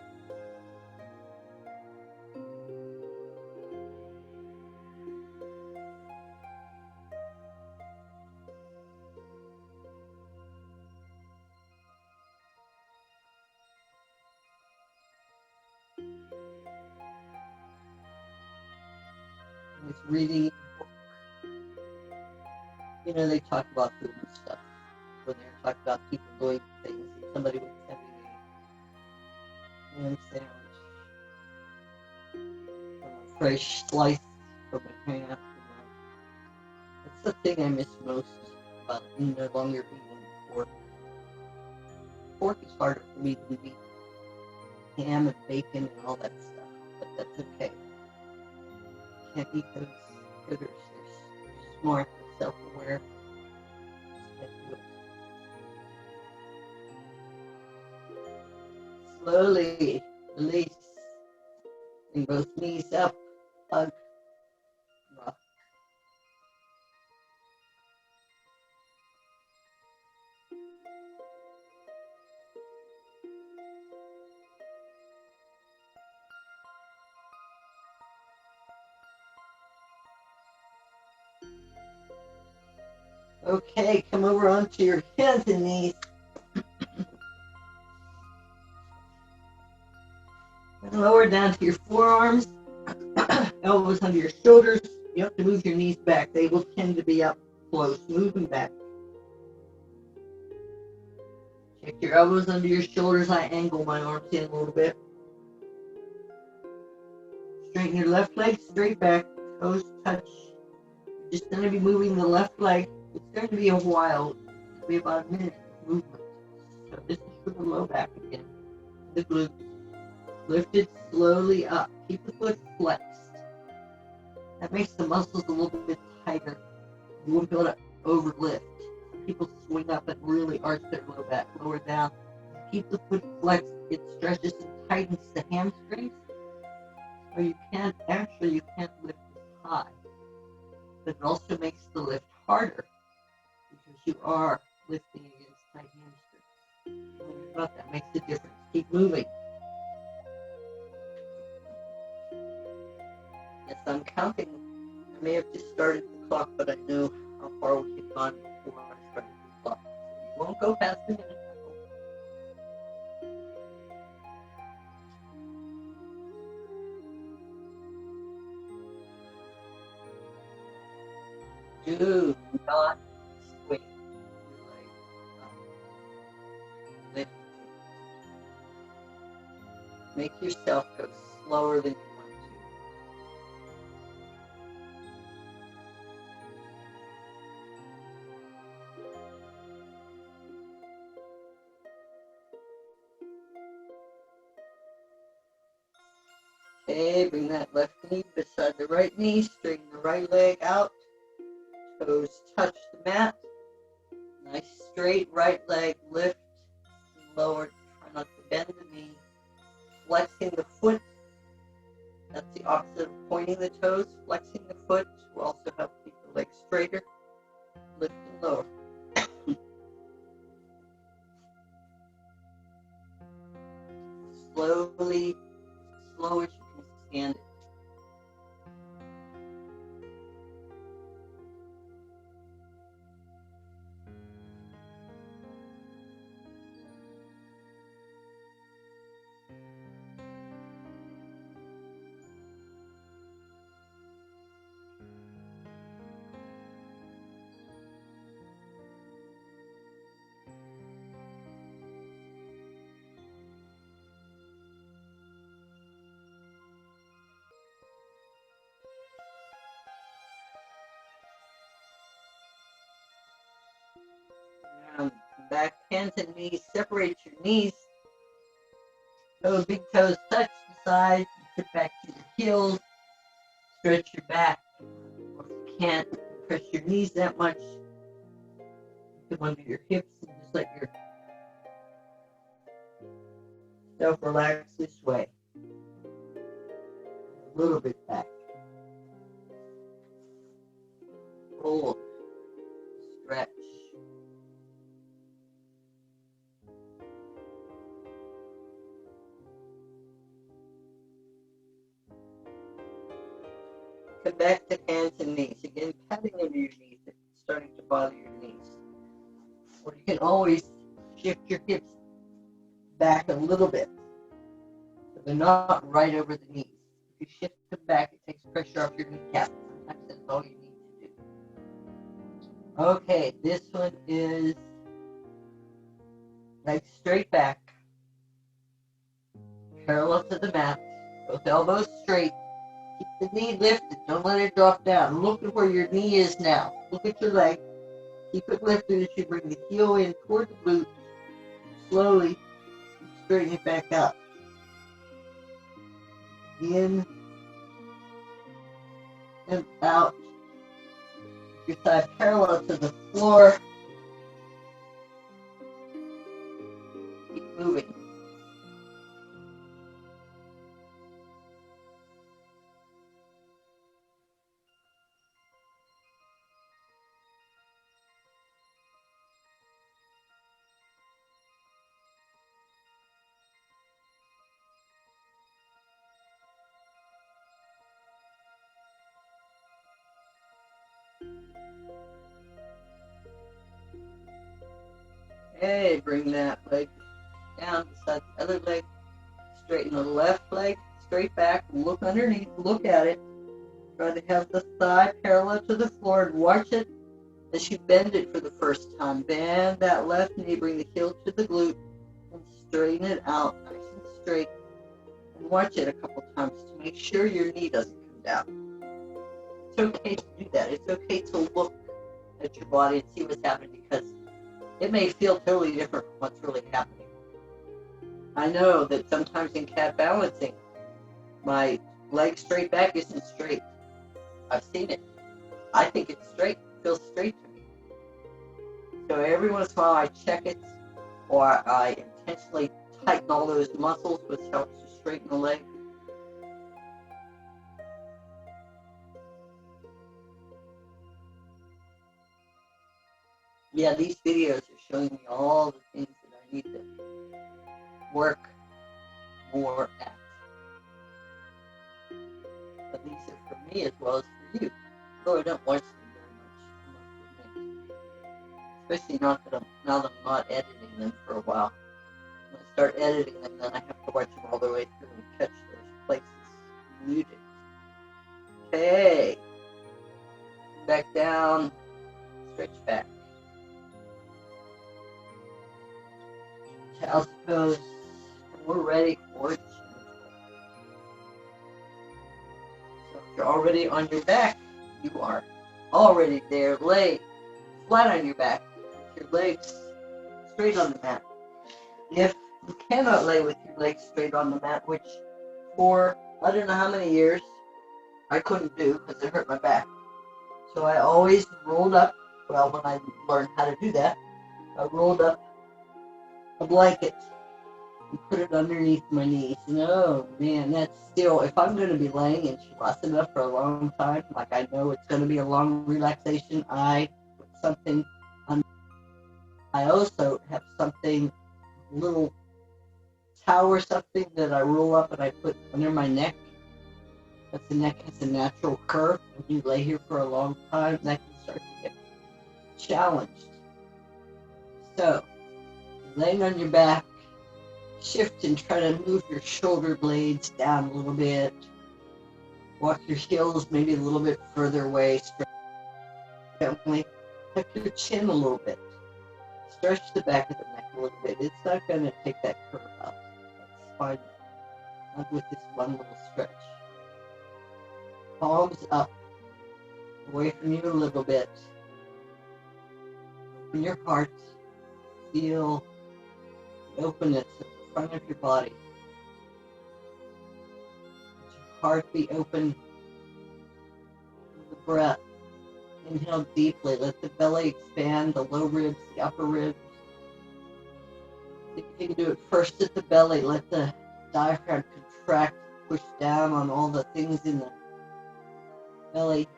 I was reading a book. You know, they talk about food and stuff. When they're talking about people doing things, and somebody would send me a ham sandwich from a fresh slice from a ham. That's the thing I miss most about no longer eating pork. Pork is harder for me to eat. Ham and bacon and all that stuff, but that's okay. Can't eat those critters. They're smart, they're self-aware. Just can't do it. Slowly release. Bring both knees up. Hug. Rock. Okay, come over onto your hands and knees. And lower down to your forearms. Elbows under your shoulders. You have to move your knees back. They will tend to be up close. Move them back. Check your elbows under your shoulders. I angle my arms in a little bit. Straighten your left leg straight back. Toes touch. You're just going to be moving the left leg. It's going to be a while. It'll be about a minute of movement. So this is for the low back again. The glutes. Lift it slowly up. Keep the foot flexed. That makes the muscles a little bit tighter. You won't be able to overlift. People swing up and really arch their low back, lower down. Keep the foot flexed. It stretches and tightens the hamstrings. So you can't lift as high. But it also makes the lift harder because you are lifting against tight hamstrings. Think about that. Makes a difference. Keep moving. Yes, I'm counting. I may have just started the clock, but I know how far we had gone before I started the clock. So you won't go past a minute. Do not swing your leg up. Lift. Make yourself go slower than you want to. Okay, bring that left knee beside the right knee, straighten the right leg out, toes touch the mat, nice straight right leg lift, lower, try not to bend the knee, flexing the foot, that's the opposite of pointing the toes, flexing the foot will also help keep the leg straighter, lift and lower. Slowly, slow as you can stand it. Back, hands and knees, separate your knees. So big toes touch the side, sit back to your heels, stretch your back. Or if you can't press your knees that much, you come under your hips and just let yourself relax this way. A little bit back. Hold, stretch. Come back to hands and knees. Again, patting under your knees if it's starting to bother your knees. Or you can always shift your hips back a little bit so they're not right over the knees. If you shift them back, it takes pressure off your kneecap. Sometimes that's all you need to do. Okay, this one is legs straight back, parallel to the mat, both elbows straight. Keep the knee lifted. Don't let it drop down. Look at where your knee is now. Look at your leg. Keep it lifted as you bring the heel in toward the glute. Slowly straighten it back up. In and out. Your thigh parallel to the floor. Keep moving. Okay, bring that leg down beside the other leg. Straighten the left leg straight back. Look underneath. Look at it. Try to have the thigh parallel to the floor and watch it as you bend it for the first time. Bend that left knee. Bring the heel to the glute and straighten it out nice and straight. And watch it a couple times to make sure your knee doesn't come down. It's okay to do that. It's okay to look at your body and see what's happening because it may feel totally different from what's really happening. I know that sometimes in cat balancing, my leg straight back isn't straight. I've seen it. I think it's straight. It feels straight to me. So every once in a while I check it or I intentionally tighten all those muscles, which helps to straighten the leg. Yeah, these videos are showing me all the things that I need to work more at. But these are for me as well as for you. Though I don't watch them very much. Especially now that I'm not editing them for a while. When I start editing them, then I have to watch them all the way through and catch those places muted. Okay. Back down. Stretch back. Child's pose. We're ready for it. So if you're already on your back, you are already there. Lay flat on your back with your legs straight on the mat. If you cannot lay with your legs straight on the mat, which for I don't know how many years I couldn't do because it hurt my back. So I always rolled up, well, when I learned how to do that, I rolled up a blanket and put it underneath my knees. And oh man, that's still, if I'm going to be laying in Shavasana for a long time, like I know it's going to be a long relaxation, I put something on. I also have something, little towel or something that I roll up and I put under my neck. But the neck has a natural curve. When you lay here for a long time, that can start to get challenged. So, laying on your back, shift and try to move your shoulder blades down a little bit. Walk your heels maybe a little bit further away. Stretch gently. Tuck your chin a little bit. Stretch the back of the neck a little bit. It's not going to take that curve out. That's fine. Not with this one little stretch. Palms up. Away from you a little bit. Open your heart. Feel the openness at the front of your body. Let your heart be open to the breath. Inhale deeply. Let the belly expand, the low ribs, the upper ribs. If you can do it first at the belly, let the diaphragm contract, push down on all the things in the belly.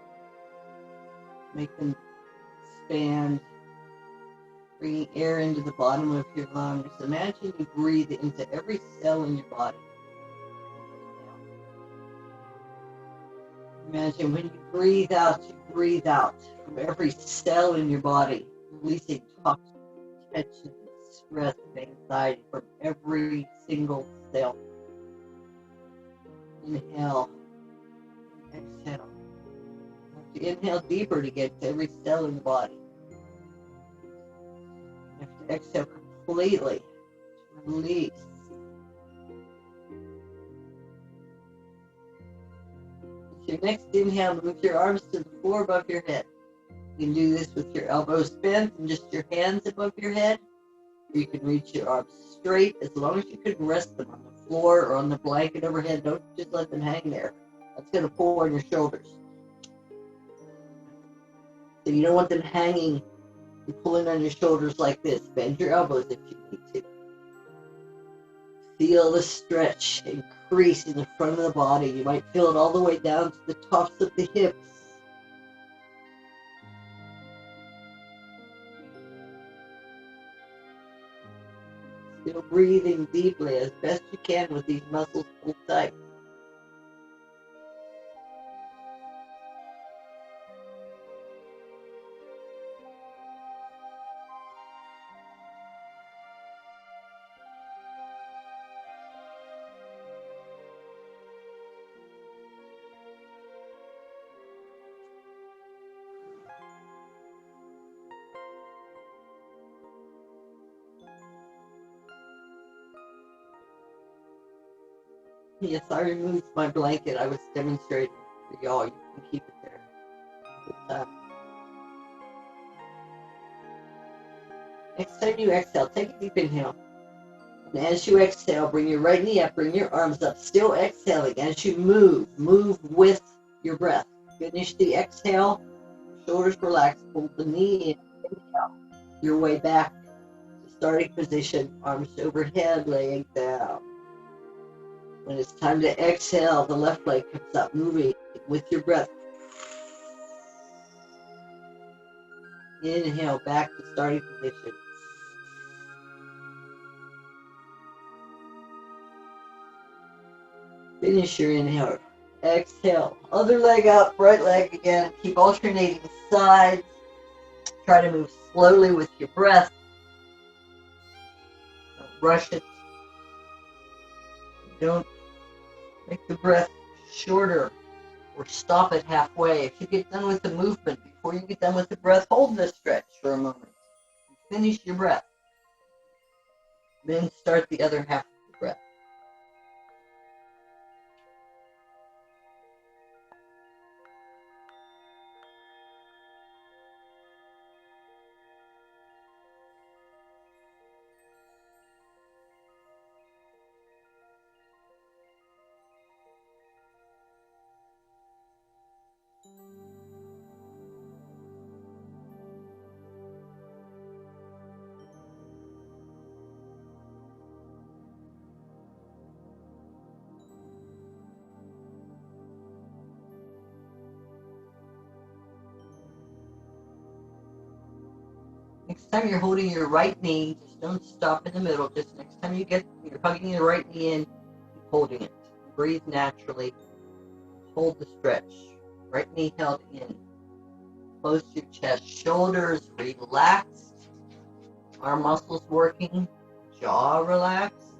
Make them expand. Bringing air into the bottom of your lungs. Imagine you breathe into every cell in your body. Imagine when you breathe out from every cell in your body, releasing toxins, tension, stress, and anxiety from every single cell. Inhale, exhale. You have to inhale deeper to get to every cell in the body. You have to exhale completely to release. With your next inhale, move your arms to the floor above your head. You can do this with your elbows bent and just your hands above your head. Or you can reach your arms straight as long as you can rest them on the floor or on the blanket overhead. Don't just let them hang there. That's going to pull on your shoulders. So you don't want them hanging and pulling on your shoulders like this. Bend your elbows if you need to. Feel the stretch increase in the front of the body. You might feel it all the way down to the tops of the hips. Still breathing deeply as best you can with these muscles pulled tight. Yes, I removed my blanket. I was demonstrating for y'all. You can keep it there. Good time. Next time you exhale, take a deep inhale. And as you exhale, bring your right knee up, bring your arms up. Still exhaling. As you move with your breath. Finish the exhale. Shoulders relaxed. Pull the knee in. Inhale. Your way back to starting position. Arms overhead, laying down. When it's time to exhale, the left leg comes up, moving with your breath. Inhale, back to starting position. Finish your inhale. Exhale. Other leg up, right leg again. Keep alternating sides. Try to move slowly with your breath. Don't rush it. Don't make the breath shorter or stop it halfway. If you get done with the movement, before you get done with the breath, hold the stretch for a moment. Finish your breath. Then start the other half of the breath. Next time you're holding your right knee, just don't stop in the middle. Just next time you're hugging your right knee in, keep holding it. Breathe naturally. Hold the stretch. Right knee held in. Close your chest. Shoulders relaxed. Arm muscles working. Jaw relaxed.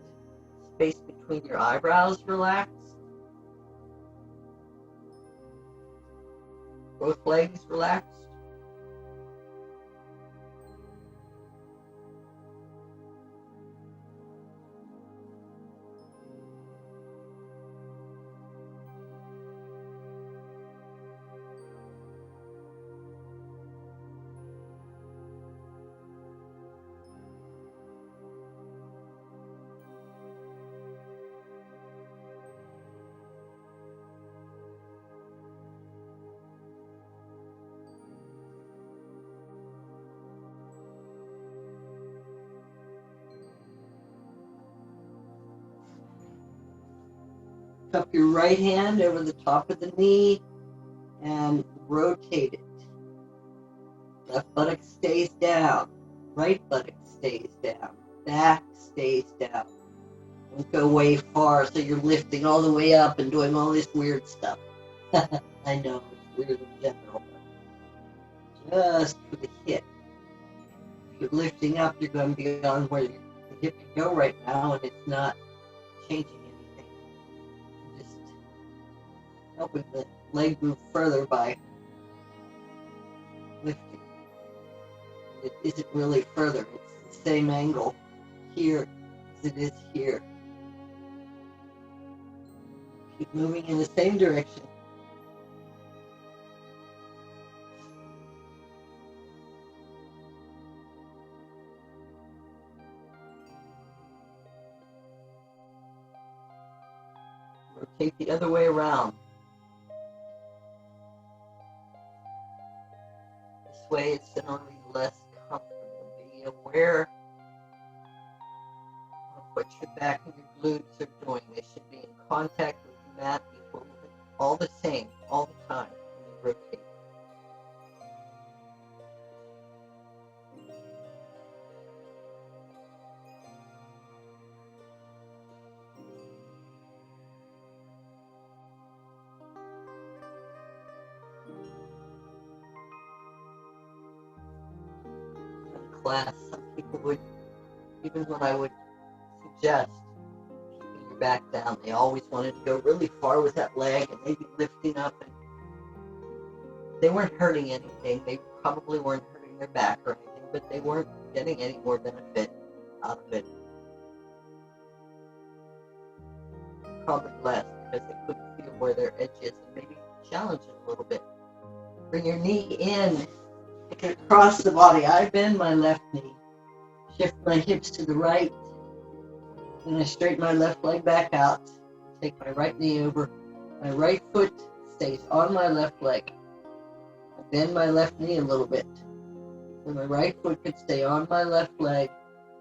Space between your eyebrows relaxed. Both legs relaxed. Cup your right hand over the top of the knee and rotate it. Left buttock stays down. Right buttock stays down. Back stays down. Don't go way far so you're lifting all the way up and doing all this weird stuff. I know it's weird in general, but just for the hip. If you're lifting up, you're going to be on where the hip can go right now, and it's not changing anything. Just helping the leg move further by lifting. It isn't really further. It's the same angle here as it is here. Keep moving in the same direction. Rotate the other way around. This way it's generally less comfortable. Be aware of what your back and your glutes are doing. They should be in contact with the mat equal, all the same, all the time when you rotate. In class, some people would, even when I would suggest keeping your back down, they always wanted to go really far with that leg and maybe lifting up, and they weren't hurting anything. They probably weren't hurting their back or anything, but they weren't getting any more benefit out of it. Probably less, because they couldn't feel where their edge is and maybe challenge it a little bit. Bring your knee in, take it across the body. I bend my left knee, shift my hips to the right, and I straighten my left leg back out. Take my right knee over. My right foot stays on my left leg. I bend my left knee a little bit, so my right foot can stay on my left leg.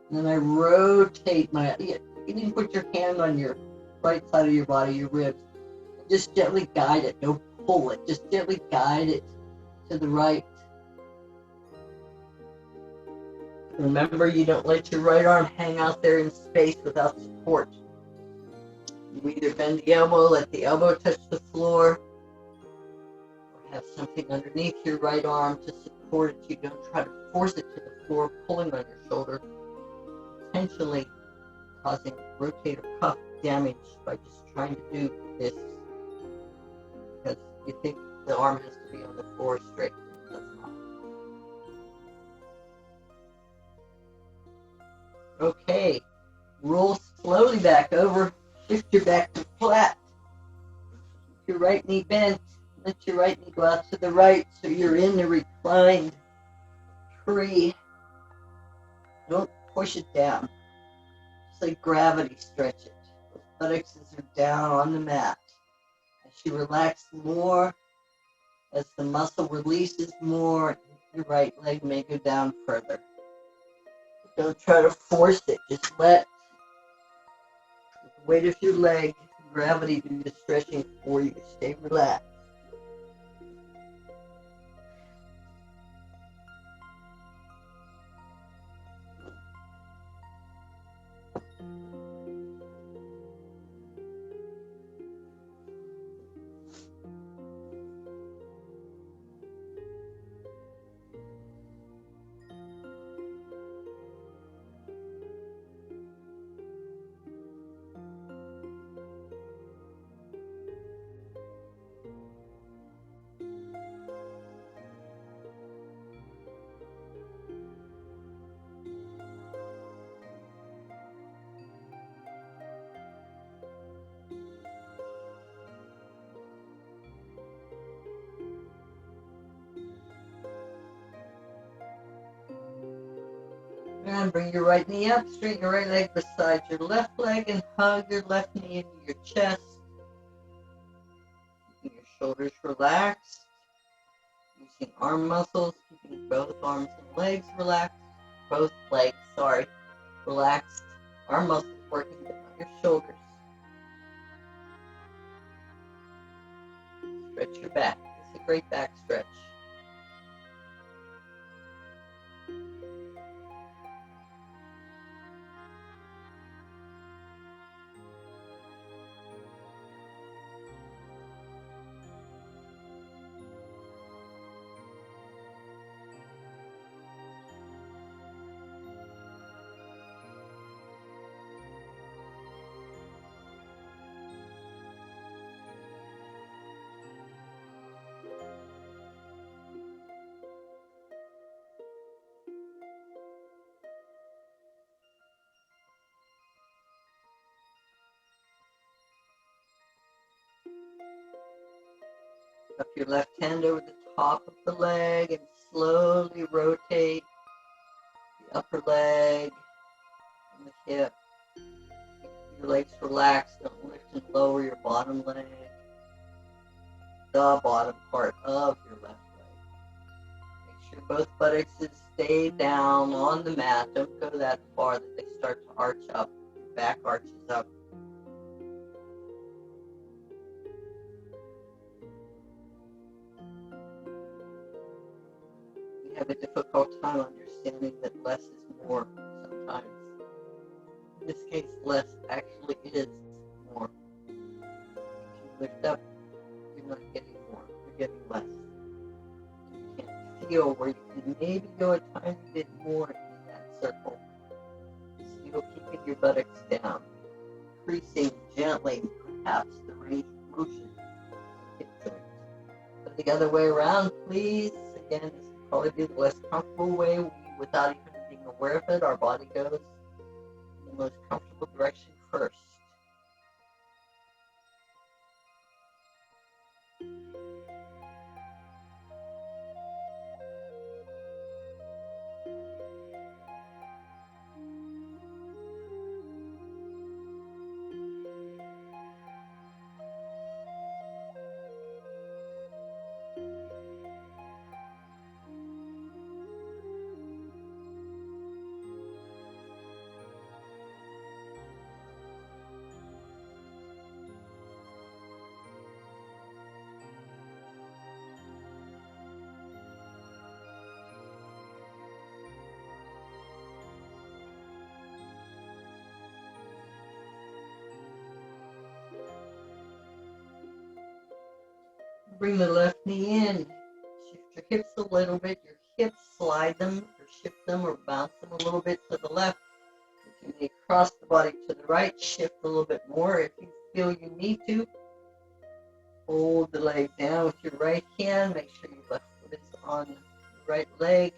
And then I rotate my, you can put your hand on your right side of your body, your ribs, and just gently guide it. Don't pull it. Just gently guide it to the right. Remember, you don't let your right arm hang out there in space without support. You either bend the elbow, let the elbow touch the floor, or have something underneath your right arm to support it. You don't try to force it to the floor, pulling on your shoulder, potentially causing rotator cuff damage by just trying to do this because you think the arm has to be on the floor straight. It does not. Okay, roll slowly back over, shift your back to flat, keep your right knee bent, let your right knee go out to the right so you're in the reclined tree. Don't push it down, just like gravity stretch it. Those buttocks are down on the mat. As you relax more, as the muscle releases more, your right leg may go down further. Don't try to force it. Just let the weight of your leg, gravity, do the stretching for you. Stay relaxed. And bring your right knee up, straighten your right leg beside your left leg, and hug your left knee into your chest. Keeping your shoulders relaxed. Using arm muscles, keeping both arms and legs relaxed. Both legs, relaxed. Arm muscles working, but not your shoulders. Stretch your back. It's a great back stretch. Up your left hand over the top of the leg and slowly rotate the upper leg and the hip. Keep your legs relaxed. Don't lift and lower your bottom leg, the bottom part of your left leg. Make sure both buttocks stay down on the mat. Don't go that far that they start to arch up. Your back arches up. We have a difficult time understanding that less is more sometimes. In this case, less actually is more. If you lift up, you're not getting more, you're getting less. You can't feel where you can maybe go a tiny bit more in that circle. Still keeping your buttocks down, increasing gently, perhaps, the range of motion of hip joints. But the other way around, please. Again, this will probably be the less comfortable way. Without even being aware of it, our body goes in the most comfortable direction first. Bring the left knee in. Shift your hips a little bit. Your hips, slide them or shift them or bounce them a little bit to the left. If you may cross the body to the right, shift a little bit more. If you feel you need to, hold the leg down with your right hand. Make sure your left foot is on the right leg.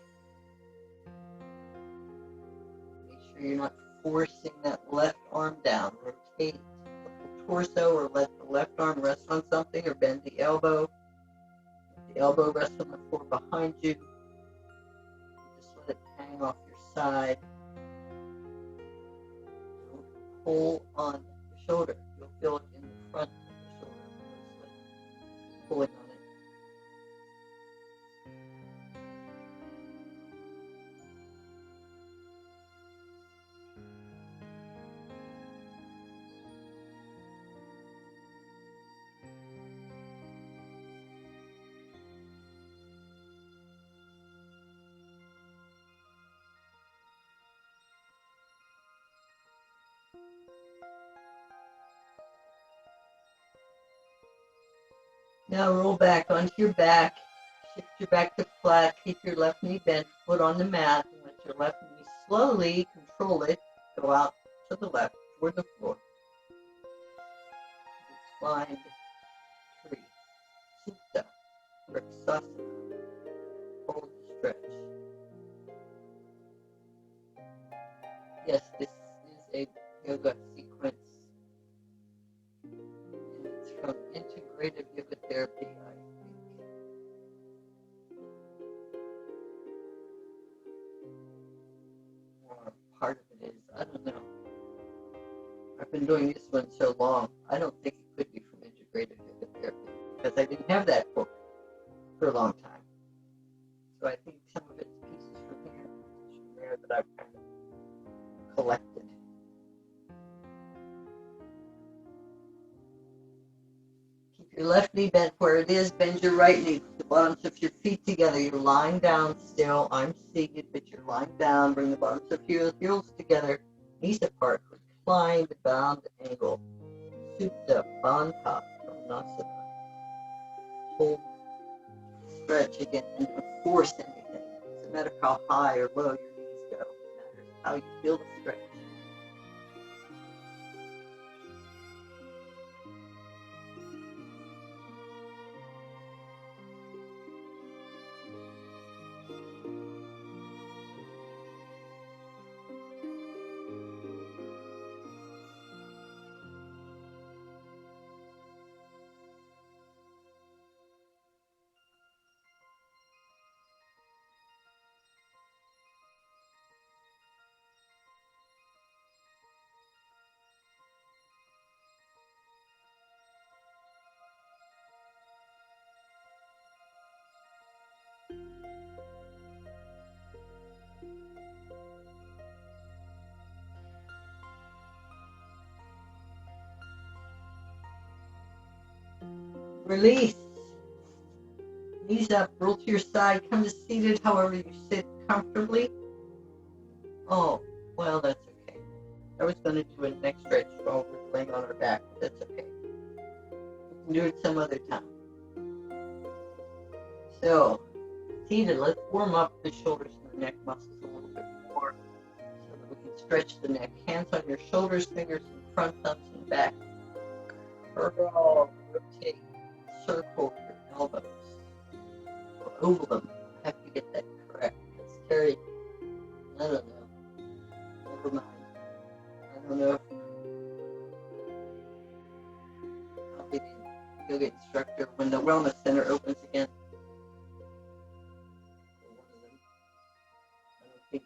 Make sure you're not forcing that left arm down. Rotate the torso or let the left arm rest on something or bend the elbow. If the elbow rests on the floor behind you, just let it hang off your side. Don't pull on the shoulder. You'll feel it in the front of the shoulder mostly. Pulling on it. Now roll back onto your back. Shift your back to flat. Keep your left knee bent, foot on the mat, and let your left knee slowly control it. Go out to the left toward the floor. Reclined tree. Supta. Vrksasana. Hold the stretch. Yes, this is a yoga sequence. And it's from Integrative Yoga Therapy, I think. Or been doing this one so long, I don't think it could be from integrative therapy because I didn't have that book for a long time. So I think some of it's pieces from here, pieces from there that I've kind of collected. Keep your left knee bent where it is. Bend your right knee. Put the bottoms of your feet together. You're lying down still. I'm seated, but you're lying down. Bring the bottoms of your heels together. Knees apart. Recline the bound angle. Supta Bandha Konasana. Hold. Stretch again. And don't force anything. It doesn't matter how high or low your knees go. It matters how you feel the stretch. Release. Knees up, roll to your side, come to seated however you sit comfortably. Oh, well, that's okay. I was going to do a neck stretch while we're laying on our back, but that's okay. We can do it some other time. So, seated, let's warm up the shoulders and the neck muscles a little bit more so that we can stretch the neck. Hands on your shoulders, fingers in front, thumbs in back. Curl, rotate, circle your elbows. Or oval them. I have to get that correct. It's Terry. I don't know. Never mind. I don't know if I'll be the yoga instructor when the wellness center opens again. I don't think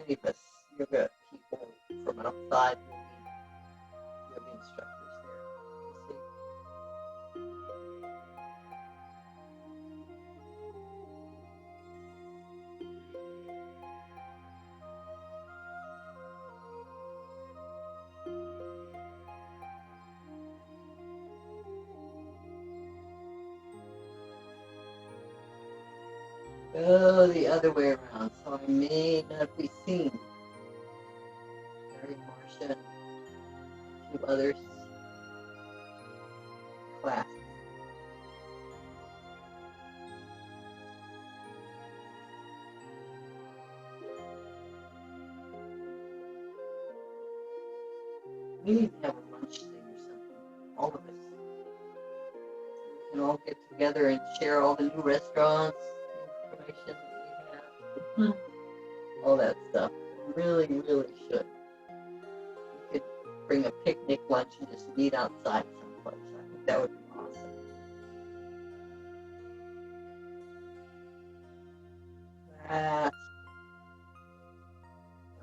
any of us yoga people from outside will be yoga instructors there. We'll see. Go the other way around, so I may not be seen. Mary, Marcia, a few others. Class. We need to have a lunch thing or something. All of us. We can all get together and share all the new restaurants, information that we have, all that stuff. We really, really should. We could bring a picnic lunch and just meet outside someplace. I think that would be awesome.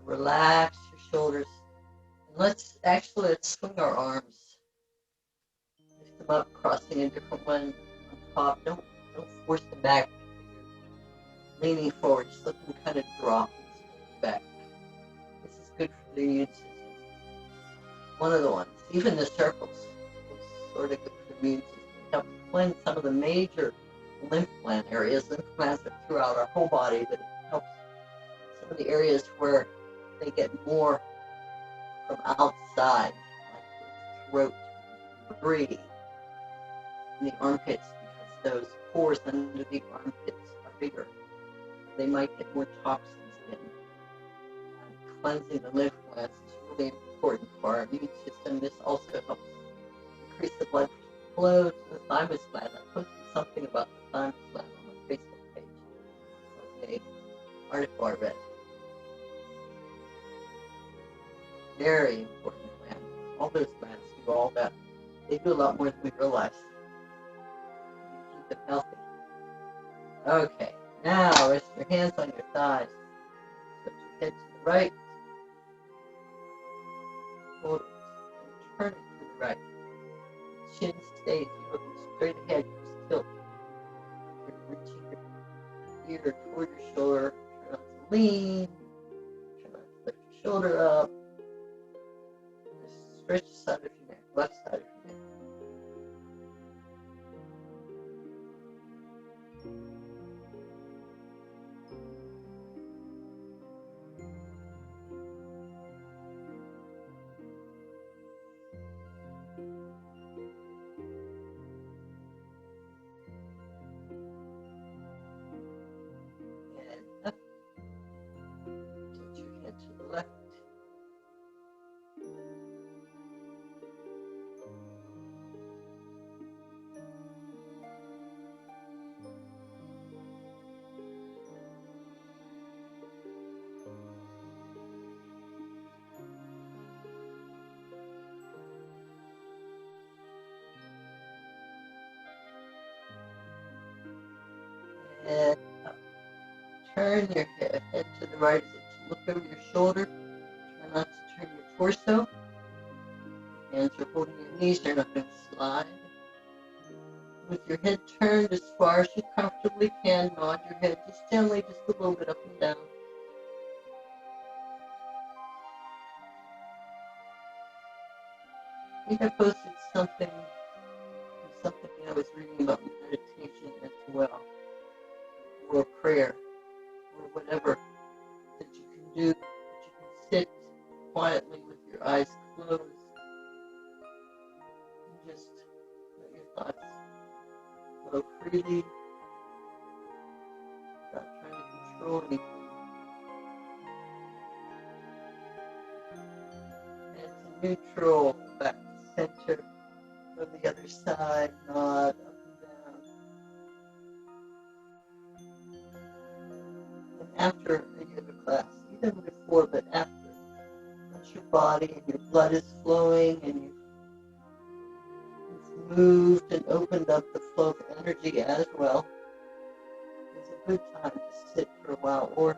Relax your shoulders. And let's swing our arms. Lift them up, crossing a different one on top. Don't force them back. Leaning forward, just let them kind of drop and swing back. This is good for the immune system. One of the ones, even the circles, is sort of good for the immune system. It helps cleanse some of the major lymph gland areas. Lymph glands are throughout our whole body, but it helps some of the areas where they get more from outside, like the throat, breathe, and the armpits, because those pores under the armpits are bigger. They might get more toxins in. Cleansing the lymph glands is really important for our immune system. This also helps increase the blood flow to the thymus gland. I posted something about the thymus gland on my Facebook page. Okay, article I read. Very important gland. All those glands do all that. They do a lot more than we realize. Keep them healthy. Okay. Now, rest your hands on your thighs. Put your head to the right. Hold it. turning to the right. Chin stays. You're looking straight ahead. You just tilt. You're reaching your ear toward your shoulder. Try not to lean. Try not to lift your shoulder up. Just stretch the side of your neck, left side of your neck. And up. Tilt your head to the left. And up. Turn your head to the right as you look over your shoulder. Try not to turn your torso. Hands are holding your knees. They're not going to slide. With your head turned as far as you comfortably can, nod your head just gently, just a little bit up and down. I think I posted something I was reading about meditation as well, or prayer, or whatever that you can do, that you can sit quietly with your eyes closed and just let your thoughts flow freely without trying to control anything. And to neutral, back to center, go the other side, nod up and down. And after a yoga class, even before, but after, once your body and your blood is flowing and you've moved and opened up the flow of energy as well, it's a good time to sit for a while, or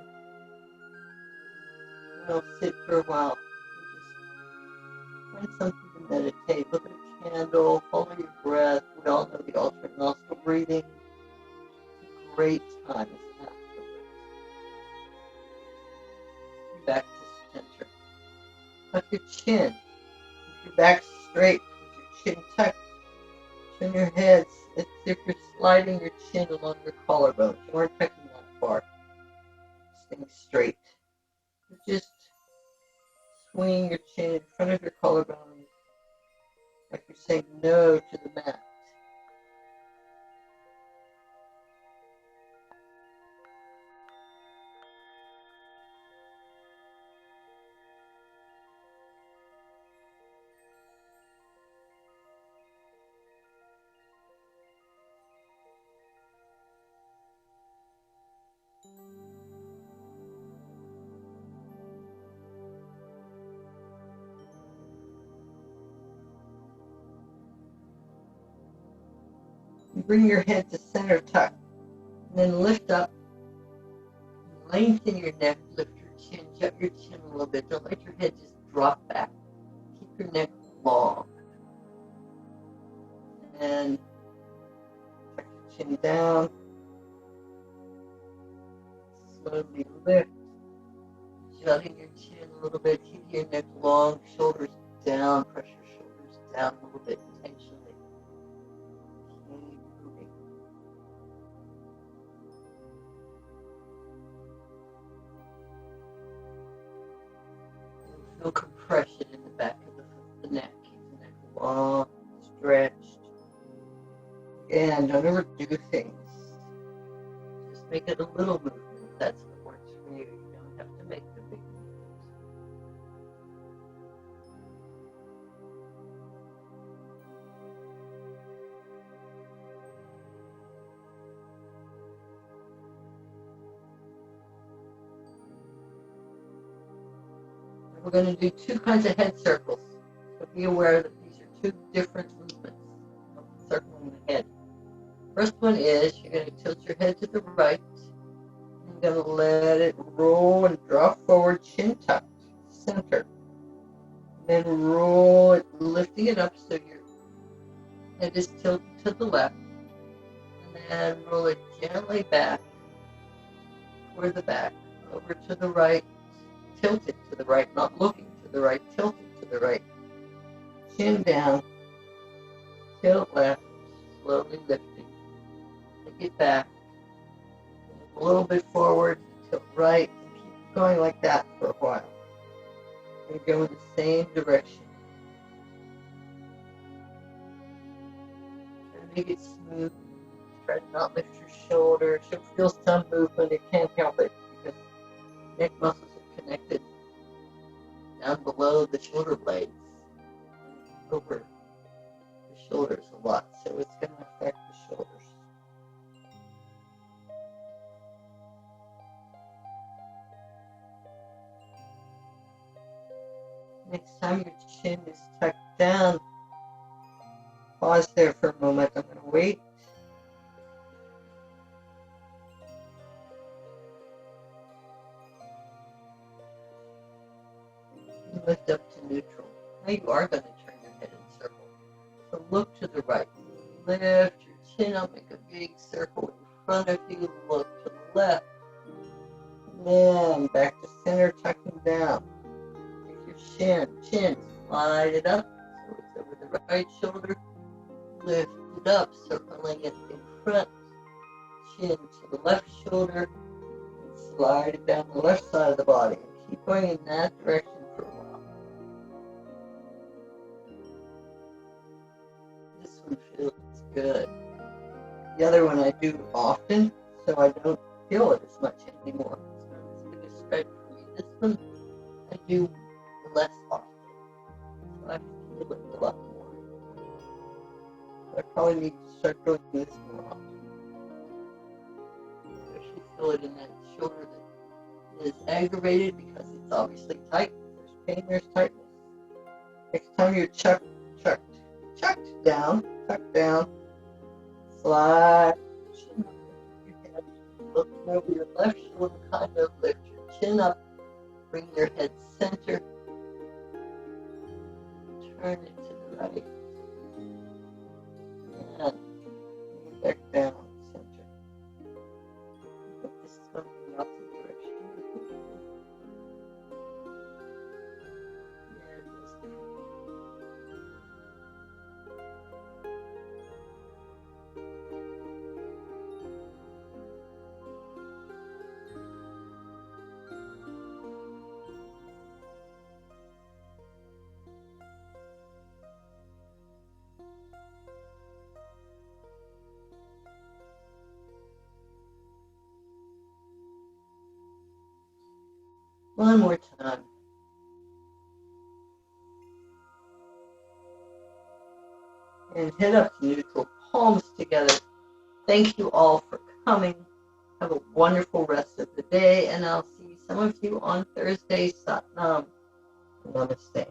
sit for a while and just find something to meditate. Look at a candle, follow your breath. We all know the alternate nostril breathing. It's a great time afterwards. Back to center. Tuck your chin. Keep your back straight with your chin tucked. Turn your head as if you're sliding your chin along your collarbones. You aren't tucking that far. Staying straight. You're just swinging your chin in front of your collarbones, like you're saying no to the mat. You bring your head to center tuck, and then lift up, lengthen your neck, lift your chin, jut your chin a little bit. Don't let your head just drop back. Keep your neck long. And tuck your chin down. Slowly lift, jutting your chin a little bit, keep your neck long, shoulders down, press your shoulders down a little bit intentionally. Keep moving. You'll feel compression in the back of the neck. Keep the neck long, stretched. Again, don't overdo things. Just make it a little movement. That's what works for you. You don't have to make the big movement. And we're going to do two kinds of head circles. So be aware that these are two different movements of circling the head. First one is you're going to tilt your head to the right. You're going to let it roll and drop forward, chin tucked, center. Then roll it, lifting it up so your head is tilted to the left. And then roll it gently back toward the back, over to the right, tilted to the right, not looking to the right, tilted to the right. Chin down, tilt left, slowly lifting. Take it back, a little bit forward, tilt right, and keep going like that for a while. And go in the same direction. And make it smooth. Try to not lift your shoulders. You'll feel some movement. You can't help it because neck muscles are connected down below the shoulder blades, over the shoulders a lot. So it's going to affect the shoulders. Next time your chin is tucked down, pause there for a moment. I'm going to wait. And lift up to neutral. Now you are going to turn your head in a circle. So look to the right. Lift your chin up, make a big circle in front of you. Look to the left. And then back to center, tucking down. Chin, slide it up, so it's over the right shoulder, lift it up, circling it in front, chin to the left shoulder, and slide it down the left side of the body, and keep going in that direction for a while. This one feels good. The other one I do often, so I don't feel it as much anymore. It's not as big a stretch for me. This one I do less often. So I feel it a lot more. So I probably need to start doing this more often. Especially feel it in that shoulder that is aggravated because it's obviously tight. There's pain, there's tightness. Next time you're tucked down, slide your head, look over your left shoulder, kind of lift your chin up, bring your head center. Turn it to the right, and back down, center. But this is going in the opposite direction. One more time. And head up to neutral, palms together. Thank you all for coming. Have a wonderful rest of the day, and I'll see some of you on Thursday. Sat Nam. Namaste.